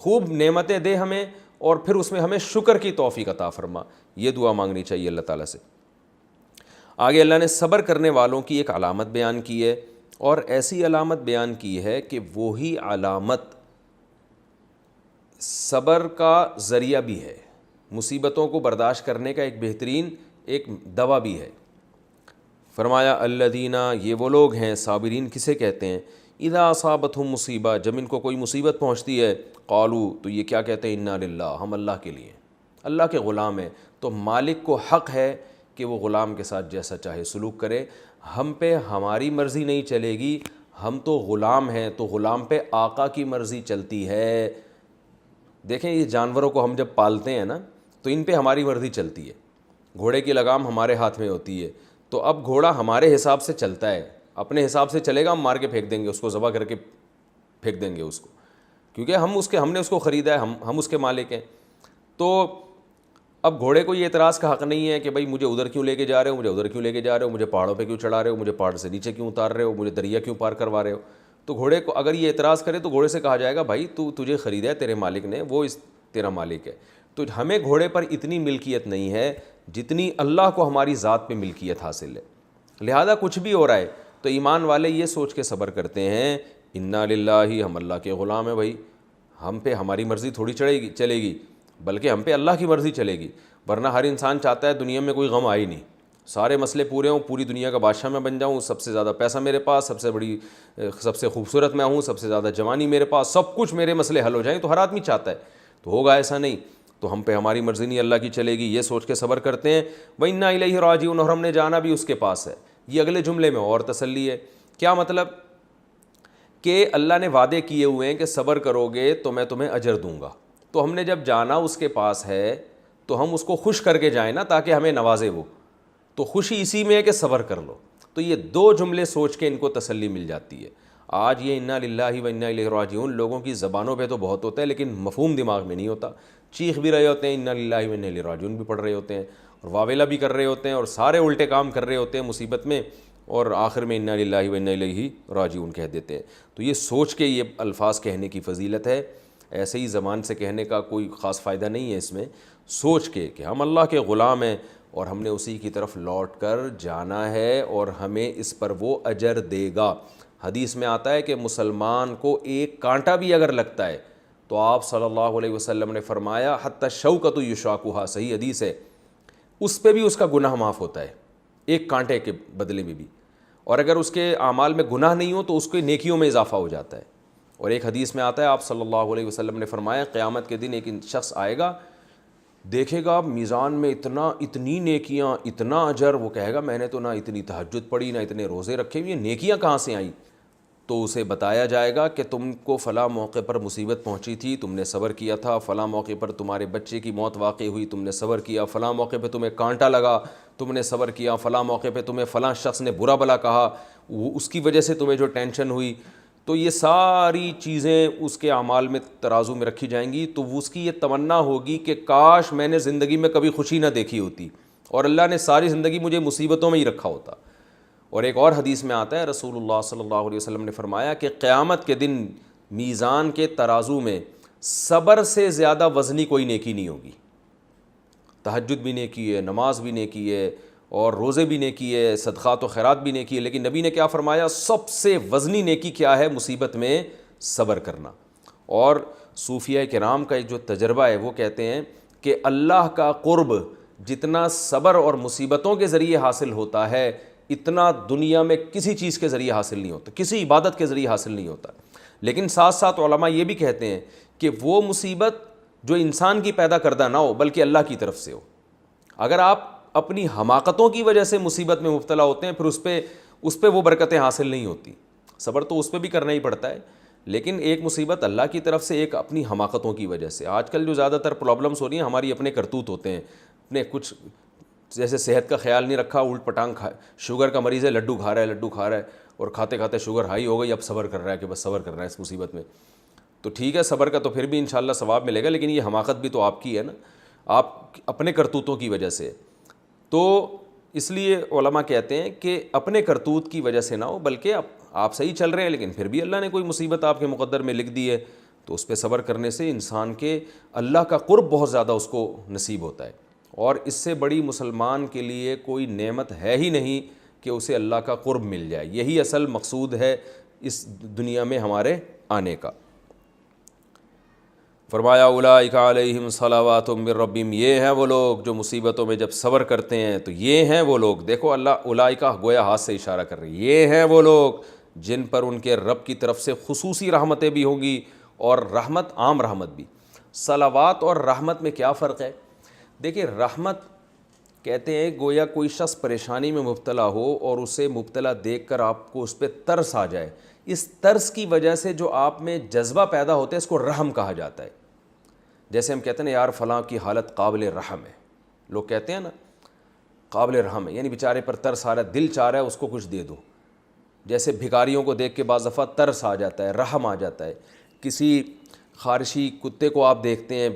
خوب نعمتیں دے ہمیں، اور پھر اس میں ہمیں شکر کی توفیق عطا فرما. یہ دعا مانگنی چاہیے اللہ تعالیٰ سے. آگے اللہ نے صبر کرنے والوں کی ایک علامت بیان کی ہے، اور ایسی علامت بیان کی ہے کہ وہی علامت صبر کا ذریعہ بھی ہے، مصیبتوں کو برداشت کرنے کا ایک بہترین ایک دوا بھی ہے. فرمایا الذین، یہ وہ لوگ ہیں، صابرین کسے کہتے ہیں، اذا اصابتہم مصیبہ، جب ان کو کوئی مصیبت پہنچتی ہے، قالوا، تو یہ کیا کہتے ہیں، انا للہ، ہم اللہ کے لیے، اللہ کے غلام ہیں. تو مالک کو حق ہے کہ وہ غلام کے ساتھ جیسا چاہے سلوک کرے. ہم پہ ہماری مرضی نہیں چلے گی، ہم تو غلام ہیں، تو غلام پہ آقا کی مرضی چلتی ہے. دیکھیں یہ جانوروں کو ہم جب پالتے ہیں نا تو ان پہ ہماری مرضی چلتی ہے. گھوڑے کی لگام ہمارے ہاتھ میں ہوتی ہے، تو اب گھوڑا ہمارے حساب سے چلتا ہے، اپنے حساب سے چلے گا، ہم مار کے پھینک دیں گے اس کو، ذبح کر کے پھینک دیں گے اس کو، کیونکہ ہم نے اس کو خریدا ہے، ہم اس کے مالک ہیں. تو اب گھوڑے کو یہ اعتراض کا حق نہیں ہے کہ بھائی مجھے ادھر کیوں لے کے جا رہے ہو، مجھے ادھر کیوں لے کے جا رہے ہو، مجھے پہاڑوں پہ کیوں چڑھا رہے ہو، مجھے پہاڑ سے نیچے کیوں اتار رہے ہو، مجھے دریا کیوں پار کروا رہے ہو. تو گھوڑے کو اگر یہ اعتراض کرے تو گھوڑے سے کہا جائے گا بھائی تجھے خریدا ہے تیرے مالک نے، وہ تیرا مالک ہے. تو ہمیں گھوڑے پر اتنی ملکیت نہیں ہے جتنی اللہ کو ہماری ذات پہ ملکیت حاصل ہے. لہذا کچھ بھی ہو رہا ہے تو ایمان والے یہ سوچ کے صبر کرتے ہیں انا للہ، ہم اللہ کے غلام ہیں، بھائی ہم پہ ہماری مرضی تھوڑی چلے گی، بلکہ ہم پہ اللہ کی مرضی چلے گی. ورنہ ہر انسان چاہتا ہے دنیا میں کوئی غم آئے نہیں، سارے مسئلے پورے ہوں، پوری دنیا کا بادشاہ میں بن جاؤں، سب سے زیادہ پیسہ میرے پاس، سب سے خوبصورت میں ہوں، سب سے زیادہ جوانی میرے پاس، سب کچھ میرے مسئلے حل ہو جائیں. تو ہر آدمی چاہتا ہے، تو ہوگا ایسا نہیں. تو ہم پہ ہماری مرضی نہیں، اللہ کی چلے گی، یہ سوچ کے صبر کرتے ہیں. وَإِنَّا إِلَيْهِ رَاجِعُونَ، اور ہم نے جانا بھی اس کے پاس ہے. یہ اگلے جملے میں اور تسلی ہے. کیا مطلب؟ کہ اللہ نے وعدے کیے ہوئے ہیں کہ صبر کرو گے تو میں تمہیں اجر دوں گا. تو ہم نے جب جانا اس کے پاس ہے تو ہم اس کو خوش کر کے جائیں نا، تاکہ ہمیں نوازے وہ. تو خوشی اسی میں ہے کہ صبر کر لو. تو یہ دو جملے سوچ کے ان کو تسلی مل جاتی ہے. آج یہ انا للہ و انا الیہ راجعون لوگوں کی زبانوں پہ تو بہت ہوتا ہے، لیکن مفہوم دماغ میں نہیں ہوتا. چیخ بھی رہے ہوتے ہیں انا للہ و انا الیہ راجعون بھی پڑھ رہے ہوتے ہیں، اور واویلا بھی کر رہے ہوتے ہیں، اور سارے الٹے کام کر رہے ہوتے ہیں مصیبت میں، اور آخر میں انا للہ و انا الیہ راجعون کہہ دیتے ہیں. تو یہ سوچ کے یہ الفاظ کہنے کی فضیلت ہے. ایسے ہی زبان سے کہنے کا کوئی خاص فائدہ نہیں ہے اس میں. سوچ کے کہ ہم اللہ کے غلام ہیں اور ہم نے اسی کی طرف لوٹ کر جانا ہے، اور ہمیں اس پر وہ اجر دے گا. حدیث میں آتا ہے کہ مسلمان کو ایک کانٹا بھی اگر لگتا ہے تو آپ صلی اللہ علیہ وسلم نے فرمایا حتی الشوکۃ یشاکھها، صحیح حدیث ہے، اس پہ بھی اس کا گناہ معاف ہوتا ہے ایک کانٹے کے بدلے میں بھی. اور اگر اس کے اعمال میں گناہ نہیں ہو تو اس کے نیکیوں میں اضافہ ہو جاتا ہے. اور ایک حدیث میں آتا ہے آپ صلی اللہ علیہ وسلم نے فرمایا قیامت کے دن ایک شخص آئے گا، دیکھے گا میزان میں اتنی نیکیاں، اتنا اجر، وہ کہے گا میں نے تو نہ اتنی تہجد پڑھی، نہ اتنے روزے رکھے، یہ نیکیاں کہاں سے آئیں؟ تو اسے بتایا جائے گا کہ تم کو فلاں موقع پر مصیبت پہنچی تھی، تم نے صبر کیا تھا، فلاں موقع پر تمہارے بچے کی موت واقع ہوئی، تم نے صبر کیا، فلاں موقع پہ تمہیں کانٹا لگا، تم نے صبر کیا، فلاں موقع پہ تمہیں فلاں شخص نے برا بھلا کہا، اس کی وجہ سے تمہیں جو ٹینشن ہوئی. تو یہ ساری چیزیں اس کے اعمال میں ترازو میں رکھی جائیں گی. تو اس کی یہ تمنا ہوگی کہ کاش میں نے زندگی میں کبھی خوشی نہ دیکھی ہوتی، اور اللہ نے ساری زندگی مجھے مصیبتوں میں ہی رکھا ہوتا. اور ایک اور حدیث میں آتا ہے رسول اللہ صلی اللہ علیہ وسلم نے فرمایا کہ قیامت کے دن میزان کے ترازو میں صبر سے زیادہ وزنی کوئی نیکی نہیں ہوگی. تہجد بھی نیکی ہے, نماز بھی نیکی ہے, اور روزے بھی نیکی ہے, صدقات و خیرات بھی نیکی ہے, لیکن نبی نے کیا فرمایا؟ سب سے وزنی نیکی کیا ہے؟ مصیبت میں صبر کرنا. اور صوفیہ کرام کا ایک جو تجربہ ہے وہ کہتے ہیں کہ اللہ کا قرب جتنا صبر اور مصیبتوں کے ذریعے حاصل ہوتا ہے اتنا دنیا میں کسی چیز کے ذریعے حاصل نہیں ہوتا, کسی عبادت کے ذریعے حاصل نہیں ہوتا. لیکن ساتھ ساتھ علماء یہ بھی کہتے ہیں کہ وہ مصیبت جو انسان کی پیدا کردہ نہ ہو بلکہ اللہ کی طرف سے ہو. اگر آپ اپنی حماقتوں کی وجہ سے مصیبت میں مبتلا ہوتے ہیں پھر اس پہ وہ برکتیں حاصل نہیں ہوتی. صبر تو اس پہ بھی کرنا ہی پڑتا ہے, لیکن ایک مصیبت اللہ کی طرف سے, ایک اپنی حماقتوں کی وجہ سے. آج کل جو زیادہ تر پرابلمس ہو رہی ہیں ہماری اپنے کرتوت ہوتے ہیں, اپنے کچھ جیسے صحت کا خیال نہیں رکھا, الٹ پٹانگ شوگر کا مریض ہے, لڈو کھا رہا ہے اور کھاتے کھاتے شوگر ہائی ہو گئی, اب صبر کر رہا ہے کہ بس صبر کر رہا ہے اس مصیبت میں. تو ٹھیک ہے صبر کا تو پھر بھی انشاءاللہ ثواب ملے گا, لیکن یہ حماقت بھی تو آپ کی ہے نا, آپ اپنے کرتوتوں کی وجہ سے. تو اس لیے علماء کہتے ہیں کہ اپنے کرتوت کی وجہ سے نہ ہو بلکہ آپ صحیح چل رہے ہیں لیکن پھر بھی اللہ نے کوئی مصیبت آپ کے مقدر میں لکھ دی ہے تو اس پہ صبر کرنے سے انسان کے اللہ کا قرب بہت زیادہ اس کو نصیب ہوتا ہے. اور اس سے بڑی مسلمان کے لیے کوئی نعمت ہے ہی نہیں کہ اسے اللہ کا قرب مل جائے. یہی اصل مقصود ہے اس دنیا میں ہمارے آنے کا. فرمایا اولئک علیہم صلوات من ربہم, یہ ہیں وہ لوگ جو مصیبتوں میں جب صبر کرتے ہیں تو یہ ہیں وہ لوگ. دیکھو اللہ اولئک گویا ہاتھ سے اشارہ کر رہی, یہ ہیں وہ لوگ جن پر ان کے رب کی طرف سے خصوصی رحمتیں بھی ہوں گی اور رحمت عام رحمت بھی. صلوات اور رحمت میں کیا فرق ہے؟ دیکھیں رحمت کہتے ہیں گویا کوئی شخص پریشانی میں مبتلا ہو اور اسے مبتلا دیکھ کر آپ کو اس پہ ترس آ جائے, اس ترس کی وجہ سے جو آپ میں جذبہ پیدا ہوتا ہے اس کو رحم کہا جاتا ہے. جیسے ہم کہتے ہیں نا یار فلاں کی حالت قابل رحم ہے, لوگ کہتے ہیں نا قابل رحم ہے, یعنی بیچارے پر ترس آ رہا ہے, دل چاہ رہا ہے اس کو کچھ دے دو. جیسے بھکاریوں کو دیکھ کے بعض دفعہ ترس آ جاتا ہے, رحم آ جاتا ہے. کسی خارشی کتے کو آپ دیکھتے ہیں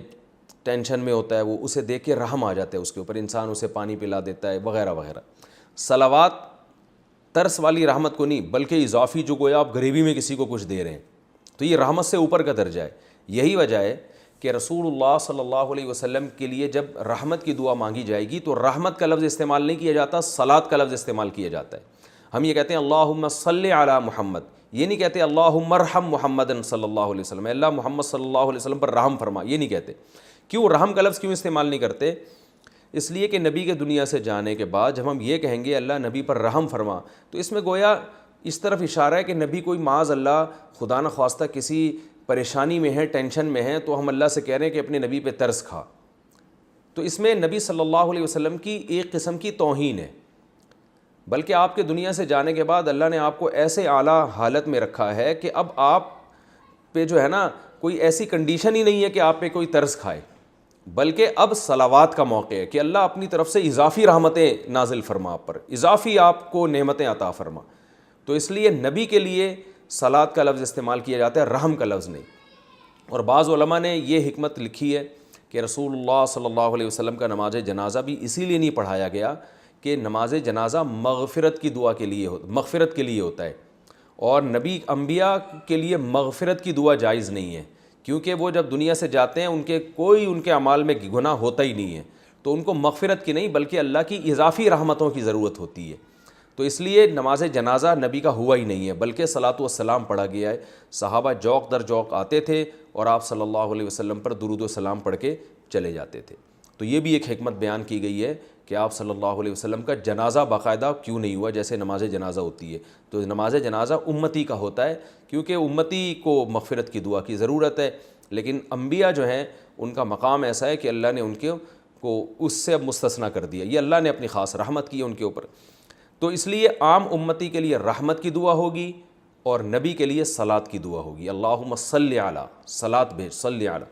ٹینشن میں ہوتا ہے, وہ اسے دیکھ کے رحم آ جاتا ہے اس کے اوپر, انسان اسے پانی پلا دیتا ہے وغیرہ وغیرہ. صلوات ترس والی رحمت کو نہیں بلکہ اضافی جو گویا آپ غریبی میں کسی کو کچھ دے رہے ہیں, تو یہ رحمت سے اوپر کا درجہ ہے. یہی وجہ ہے کہ رسول اللہ صلی اللہ علیہ وسلم کے لیے جب رحمت کی دعا مانگی جائے گی تو رحمت کا لفظ استعمال نہیں کیا جاتا, صلاۃ کا لفظ استعمال کیا جاتا ہے. ہم یہ کہتے ہیں اللہم صلی علی محمد, یہ نہیں کہتے اللہم ارحم محمد صلی اللہ علیہ وسلم, اللہ محمد صلی اللہ علیہ وسلم پر رحم فرما, یہ نہیں کہتے. کیوں رحم کا لفظ کیوں استعمال نہیں کرتے؟ اس لیے کہ نبی کے دنیا سے جانے کے بعد جب ہم یہ کہیں گے اللہ نبی پر رحم فرما تو اس میں گویا اس طرف اشارہ ہے کہ نبی کوئی معاذ اللہ خدا نخواستہ کسی پریشانی میں ہے, ٹینشن میں ہے, تو ہم اللہ سے کہہ رہے ہیں کہ اپنے نبی پہ ترس کھا. تو اس میں نبی صلی اللہ علیہ وسلم کی ایک قسم کی توہین ہے, بلکہ آپ کے دنیا سے جانے کے بعد اللہ نے آپ کو ایسے اعلیٰ حالت میں رکھا ہے کہ اب آپ پہ جو ہے نا کوئی ایسی کنڈیشن ہی نہیں ہے کہ آپ پہ کوئی ترس کھائے, بلکہ اب صلوات کا موقع ہے کہ اللہ اپنی طرف سے اضافی رحمتیں نازل فرما آپ پر, اضافی آپ کو نعمتیں عطا فرما. تو اس لیے نبی کے لیے صلوات کا لفظ استعمال کیا جاتا ہے, رحم کا لفظ نہیں. اور بعض علماء نے یہ حکمت لکھی ہے کہ رسول اللہ صلی اللہ علیہ وسلم کا نماز جنازہ بھی اسی لیے نہیں پڑھایا گیا کہ نماز جنازہ مغفرت کی دعا کے لیے مغفرت کے لیے ہوتا ہے, اور نبی انبیاء کے لیے مغفرت کی دعا جائز نہیں ہے, کیونکہ وہ جب دنیا سے جاتے ہیں ان کے اعمال میں گناہ ہوتا ہی نہیں ہے, تو ان کو مغفرت کی نہیں بلکہ اللہ کی اضافی رحمتوں کی ضرورت ہوتی ہے. تو اس لیے نماز جنازہ نبی کا ہوا ہی نہیں ہے بلکہ صلاۃ والسلام پڑھا گیا ہے. صحابہ جوق در جوق آتے تھے اور آپ صلی اللہ علیہ وسلم پر درود و سلام پڑھ کے چلے جاتے تھے. تو یہ بھی ایک حکمت بیان کی گئی ہے کہ آپ صلی اللہ علیہ وسلم کا جنازہ باقاعدہ کیوں نہیں ہوا جیسے نماز جنازہ ہوتی ہے. تو نماز جنازہ امتی کا ہوتا ہے کیونکہ امتی کو مغفرت کی دعا کی ضرورت ہے, لیکن انبیاء جو ہیں ان کا مقام ایسا ہے کہ اللہ نے ان کو اس سے اب مستثنیٰ کر دیا, یہ اللہ نے اپنی خاص رحمت کی ان کے اوپر. تو اس لیے عام امتی کے لیے رحمت کی دعا ہوگی اور نبی کے لیے صلاۃ کی دعا ہوگی, اللہم صلی علی, صلاۃ بھیج, صلی علی.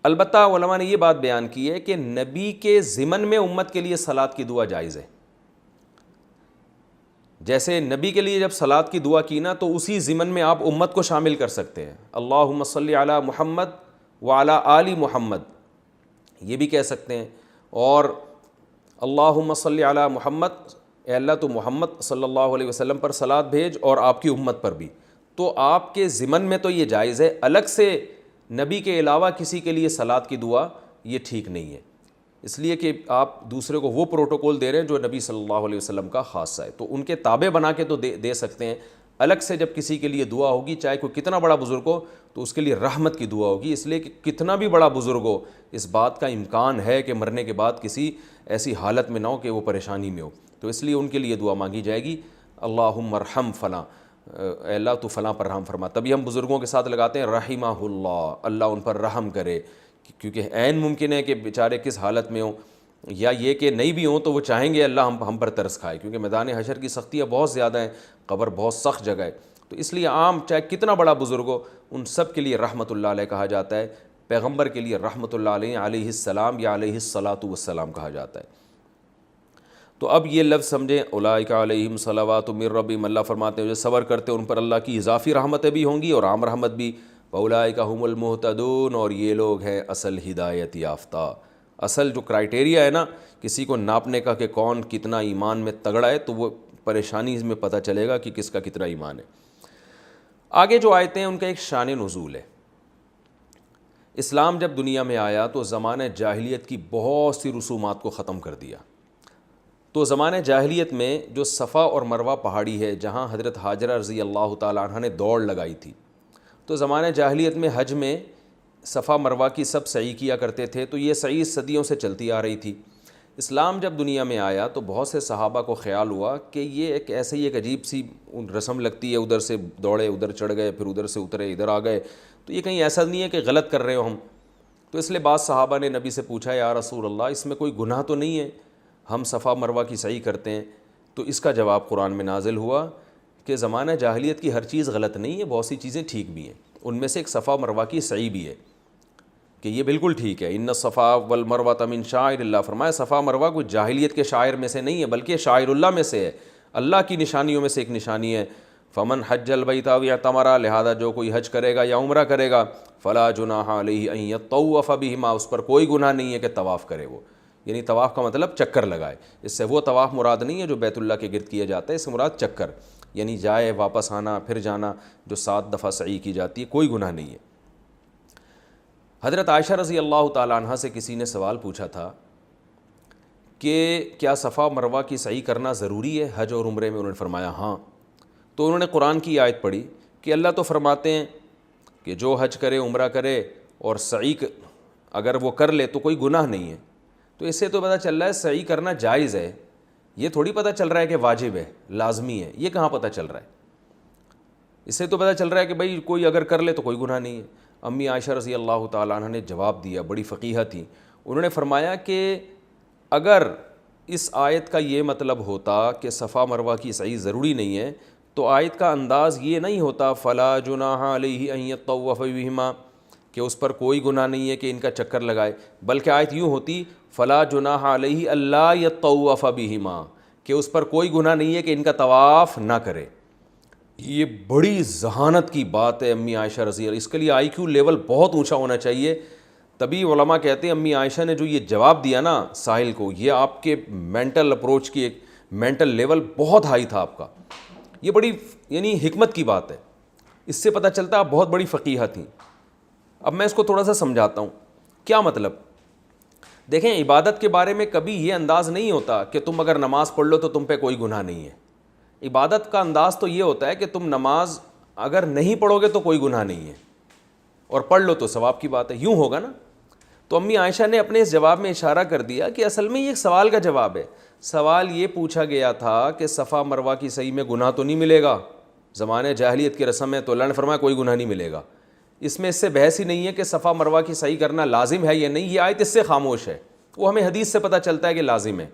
البتہ علماء نے یہ بات بیان کی ہے کہ نبی کے ضمن میں امت کے لیے صلاۃ کی دعا جائز ہے. جیسے نبی کے لیے جب صلاۃ کی دعا کی نا تو اسی ضمن میں آپ امت کو شامل کر سکتے ہیں, اللہم صلی علی محمد وعلی آل محمد, یہ بھی کہہ سکتے ہیں, اور اللہم صلی علی محمد اے اللہ تو محمد صلی اللہ علیہ وسلم پر صلات بھیج اور آپ کی امت پر بھی. تو آپ کے ضمن میں تو یہ جائز ہے, الگ سے نبی کے علاوہ کسی کے لیے صلات کی دعا یہ ٹھیک نہیں ہے, اس لیے کہ آپ دوسرے کو وہ پروٹوکول دے رہے ہیں جو نبی صلی اللہ علیہ وسلم کا خاصہ ہے. تو ان کے تابع بنا کے تو دے سکتے ہیں, الگ سے جب کسی کے لیے دعا ہوگی چاہے کوئی کتنا بڑا بزرگ ہو تو اس کے لیے رحمت کی دعا ہوگی, اس لیے کہ کتنا بھی بڑا بزرگ ہو اس بات کا امکان ہے کہ مرنے کے بعد کسی ایسی حالت میں نہ ہو کہ وہ پریشانی میں ہو, تو اس لیے ان کے لیے دعا مانگی جائے گی. اللہم ارحم فلاں, اے اللہ تو فلاں پر رحم فرما. تبھی ہم بزرگوں کے ساتھ لگاتے ہیں رحمہ اللہ, اللہ ان پر رحم کرے, کیونکہ عین ممکن ہے کہ بیچارے کس حالت میں ہوں, یا یہ کہ نہیں بھی ہوں تو وہ چاہیں گے اللہ ہم پر ترس کھائے, کیونکہ میدان حشر کی سختیاں بہت زیادہ ہیں, قبر بہت سخت جگہ ہے. تو اس لیے عام چاہے کتنا بڑا بزرگ ہو ان سب کے لیے رحمۃ اللہ علیہ کہا جاتا ہے. پیغمبر کے لیے رحمۃ اللہ علیہ علیہ السلام یا علیہ الصلاۃ والسلام کہا جاتا ہے. تو اب یہ لفظ سمجھیں, اولئک علیہم صلوات من ربہم, اللہ فرماتے ہیں جو صبر کرتے ہیں ان پر اللہ کی اضافی رحمتیں بھی ہوں گی اور عام رحمت بھی. واولئک ھم المہتدون, اور یہ لوگ ہیں اصل ہدایت یافتہ. اصل جو کرائٹیریا ہے نا کسی کو ناپنے کا کہ کون کتنا ایمان میں تگڑا ہے, تو وہ پریشانی میں پتہ چلے گا کہ کس کا کتنا ایمان ہے. آگے جو آیتیں ہیں ان کا ایک شان نزول ہے. اسلام جب دنیا میں آیا تو زمانہ جاہلیت کی بہت سی رسومات کو ختم کر دیا. تو زمانہ جاہلیت میں جو صفا اور مروہ پہاڑی ہے جہاں حضرت ہاجرہ رضی اللہ تعالیٰ عنہ نے دوڑ لگائی تھی, تو زمانہ جاہلیت میں حج میں صفا مروہ کی سب سعی کیا کرتے تھے, تو یہ سعی صدیوں سے چلتی آ رہی تھی. اسلام جب دنیا میں آیا تو بہت سے صحابہ کو خیال ہوا کہ یہ ایک ایسے ہی ایک عجیب سی رسم لگتی ہے, ادھر سے دوڑے ادھر چڑھ گئے پھر ادھر سے اترے ادھر آ گئے, تو یہ کہیں ایسا نہیں ہے کہ غلط کر رہے ہو ہم. تو اس لیے بعض صحابہ نے نبی سے پوچھا یا رسول اللہ اس میں کوئی گناہ تو نہیں ہے, ہم صفا مروہ کی سعی کرتے ہیں. تو اس کا جواب قرآن میں نازل ہوا کہ زمانہ جاہلیت کی ہر چیز غلط نہیں ہے, بہت سی چیزیں ٹھیک بھی ہیں. ان میں سے ایک صفا مروہ کی سعی بھی ہے کہ یہ بالکل ٹھیک ہے. ان الصفا والمروہ من شعائر اللہ, فرمایا صفا مروہ کوئی جاہلیت کے شاعر میں سے نہیں ہے بلکہ شاعر اللہ میں سے ہے, اللہ کی نشانیوں میں سے ایک نشانی ہے. فمن حج البیت او اعتمر, لہذا جو کوئی حج کرے گا یا عمرہ کرے گا, فلا جناح علیہ ان یطوف بہما, اس پر کوئی گناہ نہیں ہے کہ طواف کرے وہ, یعنی طواف کا مطلب چکر لگائے. اس سے وہ طواف مراد نہیں ہے جو بیت اللہ کے گرد کیا جاتا ہے, اس سے مراد چکر یعنی جائے واپس آنا پھر جانا, جو 7 دفعہ سعی کی جاتی ہے, کوئی گناہ نہیں ہے. حضرت عائشہ رضی اللہ تعالیٰ عنہ سے کسی نے سوال پوچھا تھا کہ کیا صفا مروہ کی سعی کرنا ضروری ہے حج اور عمرے میں؟ انہوں نے فرمایا ہاں. تو انہوں نے قرآن کی آیت پڑھی کہ اللہ تو فرماتے ہیں کہ جو حج کرے عمرہ کرے اور سعی اگر وہ کر لے تو کوئی گناہ نہیں ہے. تو اس سے تو پتہ چل رہا ہے سعی کرنا جائز ہے, یہ تھوڑی پتہ چل رہا ہے کہ واجب ہے لازمی ہے, یہ کہاں پتہ چل رہا ہے؟ اس سے تو پتہ چل رہا ہے کہ بھئی کوئی اگر کر لے تو کوئی گناہ نہیں ہے. امی عائشہ رضی اللہ تعالیٰ عنہ نے جواب دیا, بڑی فقیہہ تھی, انہوں نے فرمایا کہ اگر اس آیت کا یہ مطلب ہوتا کہ صفا مروہ کی سعی ضروری نہیں ہے تو آیت کا انداز یہ نہیں ہوتا فلا جناح علیہ ان یطوف بہما, کہ اس پر کوئی گناہ نہیں ہے کہ ان کا چکر لگائے, بلکہ آیت یوں ہوتی فلا جناح علیہ اللہ یطوف بہما, کہ اس پر کوئی گناہ نہیں ہے کہ ان کا طواف نہ کرے. یہ بڑی ذہانت کی بات ہے امی عائشہ رضی اللہ, اس کے لیے آئی کیو لیول بہت اونچا ہونا چاہیے. تبھی علماء کہتے ہیں امی عائشہ نے جو یہ جواب دیا نا ساحل کو, یہ آپ کے مینٹل اپروچ کی ایک مینٹل لیول بہت ہائی تھا آپ کا, یہ بڑی یعنی حکمت کی بات ہے. اس سے پتہ چلتا آپ بہت بڑی فقیہہ تھیں. اب میں اس کو تھوڑا سا سمجھاتا ہوں. کیا مطلب؟ دیکھیں عبادت کے بارے میں کبھی یہ انداز نہیں ہوتا کہ تم اگر نماز پڑھ لو تو تم پہ کوئی گناہ نہیں ہے. عبادت کا انداز تو یہ ہوتا ہے کہ تم نماز اگر نہیں پڑھو گے تو کوئی گناہ نہیں ہے, اور پڑھ لو تو ثواب کی بات ہے, یوں ہوگا نا. تو امی عائشہ نے اپنے اس جواب میں اشارہ کر دیا کہ اصل میں یہ ایک سوال کا جواب ہے. سوال یہ پوچھا گیا تھا کہ صفا مروہ کی سعی میں گناہ تو نہیں ملے گا, زمانے جاہلیت کی رسم ہے, تو اللہ نے فرمایا کوئی گناہ نہیں ملے گا. اس میں اس سے بحث ہی نہیں ہے کہ صفا مروہ کی سعی کرنا لازم ہے یا نہیں, یہ آیت اس سے خاموش ہے, وہ ہمیں حدیث سے پتہ چلتا ہے کہ لازم ہے.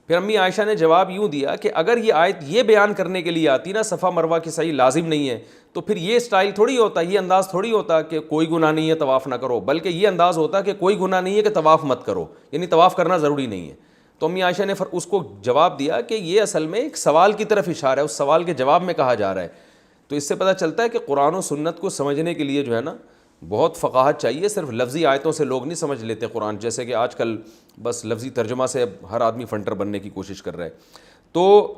پھر امی عائشہ نے جواب یوں دیا کہ اگر یہ آیت یہ بیان کرنے کے لیے آتی نا صفا مروہ کی سعی لازم نہیں ہے, تو پھر یہ سٹائل تھوڑی ہوتا, یہ انداز تھوڑی ہوتا کہ کوئی گناہ نہیں ہے طواف نہ کرو, بلکہ یہ انداز ہوتا کہ کوئی گناہ نہیں ہے کہ طواف مت کرو, یعنی طواف کرنا ضروری نہیں ہے. تو امی عائشہ نے اس کو جواب دیا کہ یہ اصل میں ایک سوال کی طرف اشارہ ہے, اس سوال کے جواب میں کہا جا رہا ہے. تو اس سے پتہ چلتا ہے کہ قرآن و سنت کو سمجھنے کے لیے جو ہے نا بہت فقاہت چاہیے، صرف لفظی آیتوں سے لوگ نہیں سمجھ لیتے قرآن، جیسے کہ آج کل بس لفظی ترجمہ سے اب ہر آدمی فنٹر بننے کی کوشش کر رہا ہے۔ تو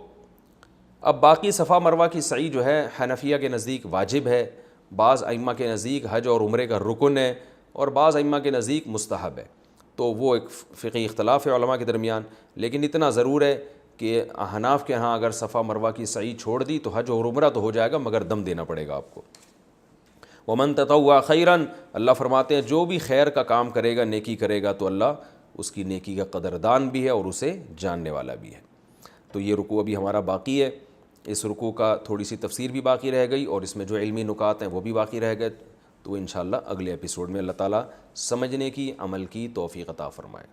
اب باقی صفا مروہ کی سعی جو ہے حنفیہ کے نزدیک واجب ہے، بعض ائمہ کے نزدیک حج اور عمرے کا رکن ہے، اور بعض ائمہ کے نزدیک مستحب ہے۔ تو وہ ایک فقہی اختلاف ہے علماء کے درمیان، لیکن اتنا ضرور ہے کہ احناف کے ہاں اگر صفا مروہ کی سعی چھوڑ دی تو حج اور عمرہ تو ہو جائے گا مگر دم دینا پڑے گا آپ کو۔ ومن تطوع خیرا، اللہ فرماتے ہیں جو بھی خیر کا کام کرے گا، نیکی کرے گا، تو اللہ اس کی نیکی کا قدردان بھی ہے اور اسے جاننے والا بھی ہے۔ تو یہ رکوع ابھی ہمارا باقی ہے، اس رکوع کا تھوڑی سی تفسیر بھی باقی رہ گئی اور اس میں جو علمی نکات ہیں وہ بھی باقی رہ گئے، تو انشاءاللہ اگلے ایپیسوڈ میں اللہ تعالیٰ سمجھنے کی، عمل کی توفیق عطا فرمائے۔